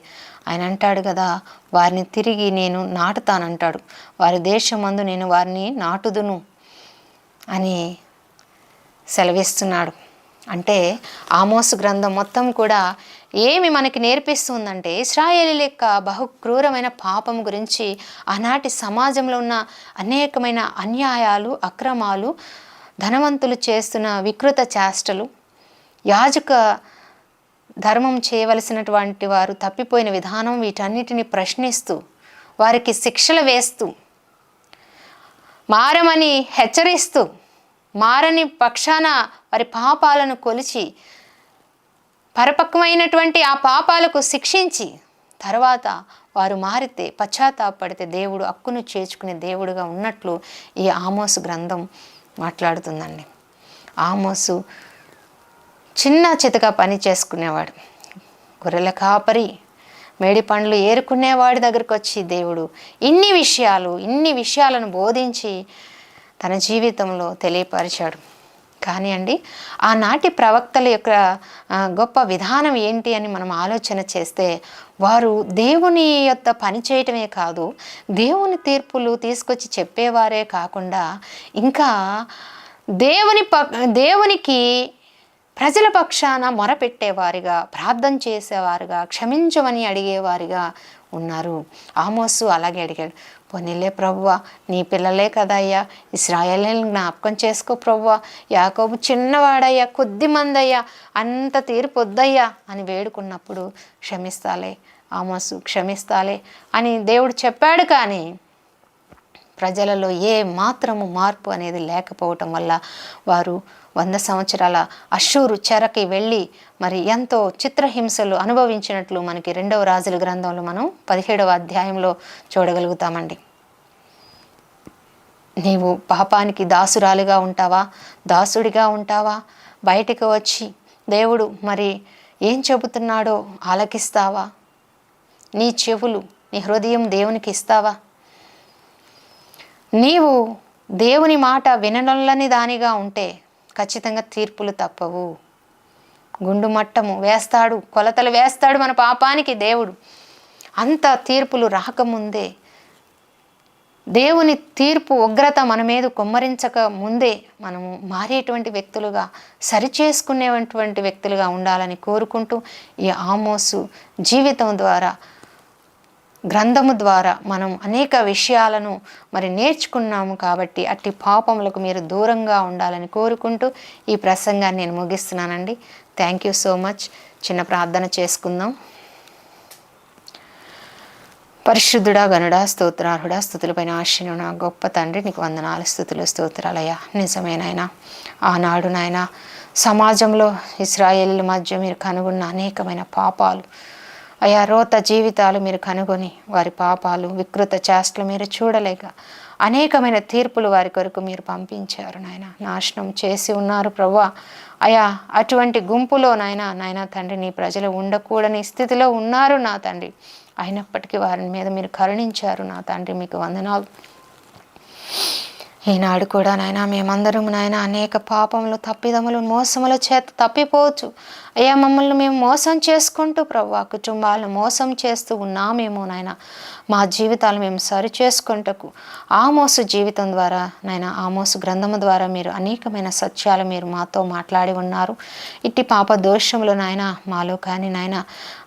[SPEAKER 1] ఆయన అంటాడు కదా, వారిని తిరిగి నేను నాటుతానంటాడు, వారి దేశమందు నేను వారిని నాటుదును అని సెలవిస్తున్నాడు. అంటే ఆమోసు గ్రంథం మొత్తం కూడా ఏమి మనకి నేర్పిస్తుందంటే ఇశ్రాయేలీయుల యొక్క బహు క్రూరమైన పాపం గురించి, ఆనాటి సమాజంలో ఉన్న అనేకమైన అన్యాయాలు, అక్రమాలు, ధనవంతులు చేస్తున్న వికృత చేష్టలు, యాజక ధర్మం చేయవలసినటువంటి వారు తప్పిపోయిన విధానం, వీటన్నిటిని ప్రశ్నిస్తూ వారికి శిక్షలు వేస్తూ మారమని హెచ్చరిస్తూ మారని పక్షాన వారి పాపాలను కొలిచి పరిపక్వమైనటువంటి ఆ పాపాలకు శిక్షించి తర్వాత వారు మారితే పశ్చాత్తాపడితే దేవుడు హక్కును చేర్చుకునే దేవుడుగా ఉన్నట్లు ఈ ఆమోసు గ్రంథం మాట్లాడుతుందండి. ఆమోసు చిన్న చితక పని చేసుకునేవాడు, గొర్రెల కాపరి, మేడి పండ్లు ఏరుకునేవాడి దగ్గరికి వచ్చి దేవుడు ఇన్ని విషయాలను బోధించి తన జీవితంలో తెలియపరిచాడు. కానీ అండి ఆనాటి ప్రవక్తల యొక్క గొప్ప విధానం ఏంటి అని మనం ఆలోచన చేస్తే, వారు దేవుని యొక్క పని చేయటమే కాదు, దేవుని తీర్పులు తీసుకొచ్చి చెప్పేవారే కాకుండా ఇంకా దేవునికి ప్రజల పక్షాన మొరపెట్టేవారిగా, ప్రార్థన చేసేవారుగా, క్షమించమని అడిగేవారిగా ఉన్నారు. ఆమోసు అలాగే అడిగాడు, పోనీలే ప్రభువా, నీ పిల్లలే కదయ్యా, ఇశ్రాయేలుని జ్ఞాపకం చేసుకో ప్రభువా, యాకోబు చిన్నవాడయ్యా, కొద్ది మందయ్యా, అంత తీర్పు వద్దయ్యా అని వేడుకున్నప్పుడు క్షమిస్తాలే ఆమోసు, క్షమిస్తాలే అని దేవుడు చెప్పాడు. కానీ ప్రజలలో ఏ మాత్రము మార్పు అనేది లేకపోవటం వల్ల వారు 100 సంవత్సరాల అష్షూరు చెరకి వెళ్ళి మరి ఎంతో చిత్రహింసలు అనుభవించినట్లు మనకి 2వ రాజుల గ్రంథంలో మనం 17వ అధ్యాయంలో చూడగలుగుతామండి. నీవు పాపానికి దాసురాలుగా ఉంటావా, దాసుడిగా ఉంటావా? బయటికి వచ్చి దేవుడు మరి ఏం చెబుతున్నాడో ఆలకిస్తావా? నీ చెవులు, నీ హృదయం దేవునికి ఇస్తావా? నీవు దేవుని మాట విననొల్లని దానిగా ఉంటే ఖచ్చితంగా తీర్పులు తప్పవు. గుండు మట్టము వేస్తాడు, కొలతలు వేస్తాడు మన పాపానికి దేవుడు. అంత తీర్పులు రాకముందే, దేవుని తీర్పు ఉగ్రత మన మీద కుమ్మరించక ముందే మనము మారేటువంటి వ్యక్తులుగా, సరిచేసుకునేటువంటి వ్యక్తులుగా ఉండాలని కోరుకుంటూ ఈ ఆమోసు జీవితం ద్వారా గ్రంథము ద్వారా మనం అనేక విషయాలను మరి నేర్చుకున్నాము. కాబట్టి అట్టి పాపములకు మీరు దూరంగా ఉండాలని కోరుకుంటూ ఈ ప్రసంగాన్ని నేను ముగిస్తున్నానండి. Thank you so much. చిన్న ప్రార్థన చేసుకుందాం. పరిశుద్ధుడా, గనుడా, స్తోత్రార్హుడా, స్తుతులపైన ఆశీనుడా, గొప్ప తండ్రి, నీకు వందనాలు, స్తుతులు, స్తోత్రాలయ్యా. నిజమేనాయన ఆనాడు నాయన సమాజంలో ఇశ్రాయేలీల మధ్య మీరు కనుగొన్న అనేకమైన పాపాలు అయా, రోత జీవితాలు మీరు కనుగొని వారి పాపాలు వికృత చేష్టలు మీరు చూడలేక అనేకమైన తీర్పులు వారి కొరకు మీరు పంపించారు నాయన. నాశనం చేసి ఉన్నారు ప్రభువా. అయా, అటువంటి గుంపులో నాయన తండ్రి నీ ప్రజలు ఉండకూడని స్థితిలో ఉన్నారు నా తండ్రి. అయినప్పటికీ వారి మీద మీరు కరుణించారు నా తండ్రి, మీకు వందనాలు. ఈనాడు కూడా మేమందరం అనేక పాపములు, తప్పిదములు, మోసముల చేత తప్పిపోవచ్చు అయ్యా. మమ్మల్ని మేము మోసం చేసుకుంటూ ప్రభువా, కుటుంబాలను మోసం చేస్తూ ఉన్నామేమో మా జీవితాలు మేము సరి చేసుకుంటకు ఆమోసు జీవితం ద్వారా ఆమోసు గ్రంథము ద్వారా మీరు అనేకమైన సత్యాలు మీరు మాతో మాట్లాడి ఉన్నారు. ఇట్టి పాప దోషములు మాలో కానీ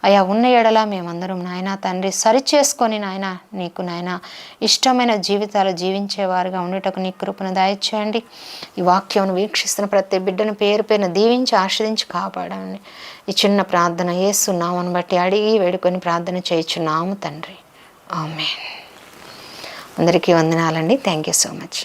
[SPEAKER 1] అయా ఉన్న ఎడల మేమందరం తండ్రి సరి చేసుకొని నీకు ఇష్టమైన జీవితాలు జీవించేవారుగా ఉండుటకు నీ కృపను దయచేయండి. ఈ వాక్యం వీక్షిస్తున్న ప్రతి బిడ్డను పేరు పేరున దీవించి ఆశ్రదించి కాపాడండి. ఈ చిన్న ప్రార్థన యేసు నామమును బట్టి అడిగి వేడుకొని ప్రార్థన చేయుచున్నాము తండ్రి. ఆమేన్. అందరికీ వందనాలండి. Thank you so much.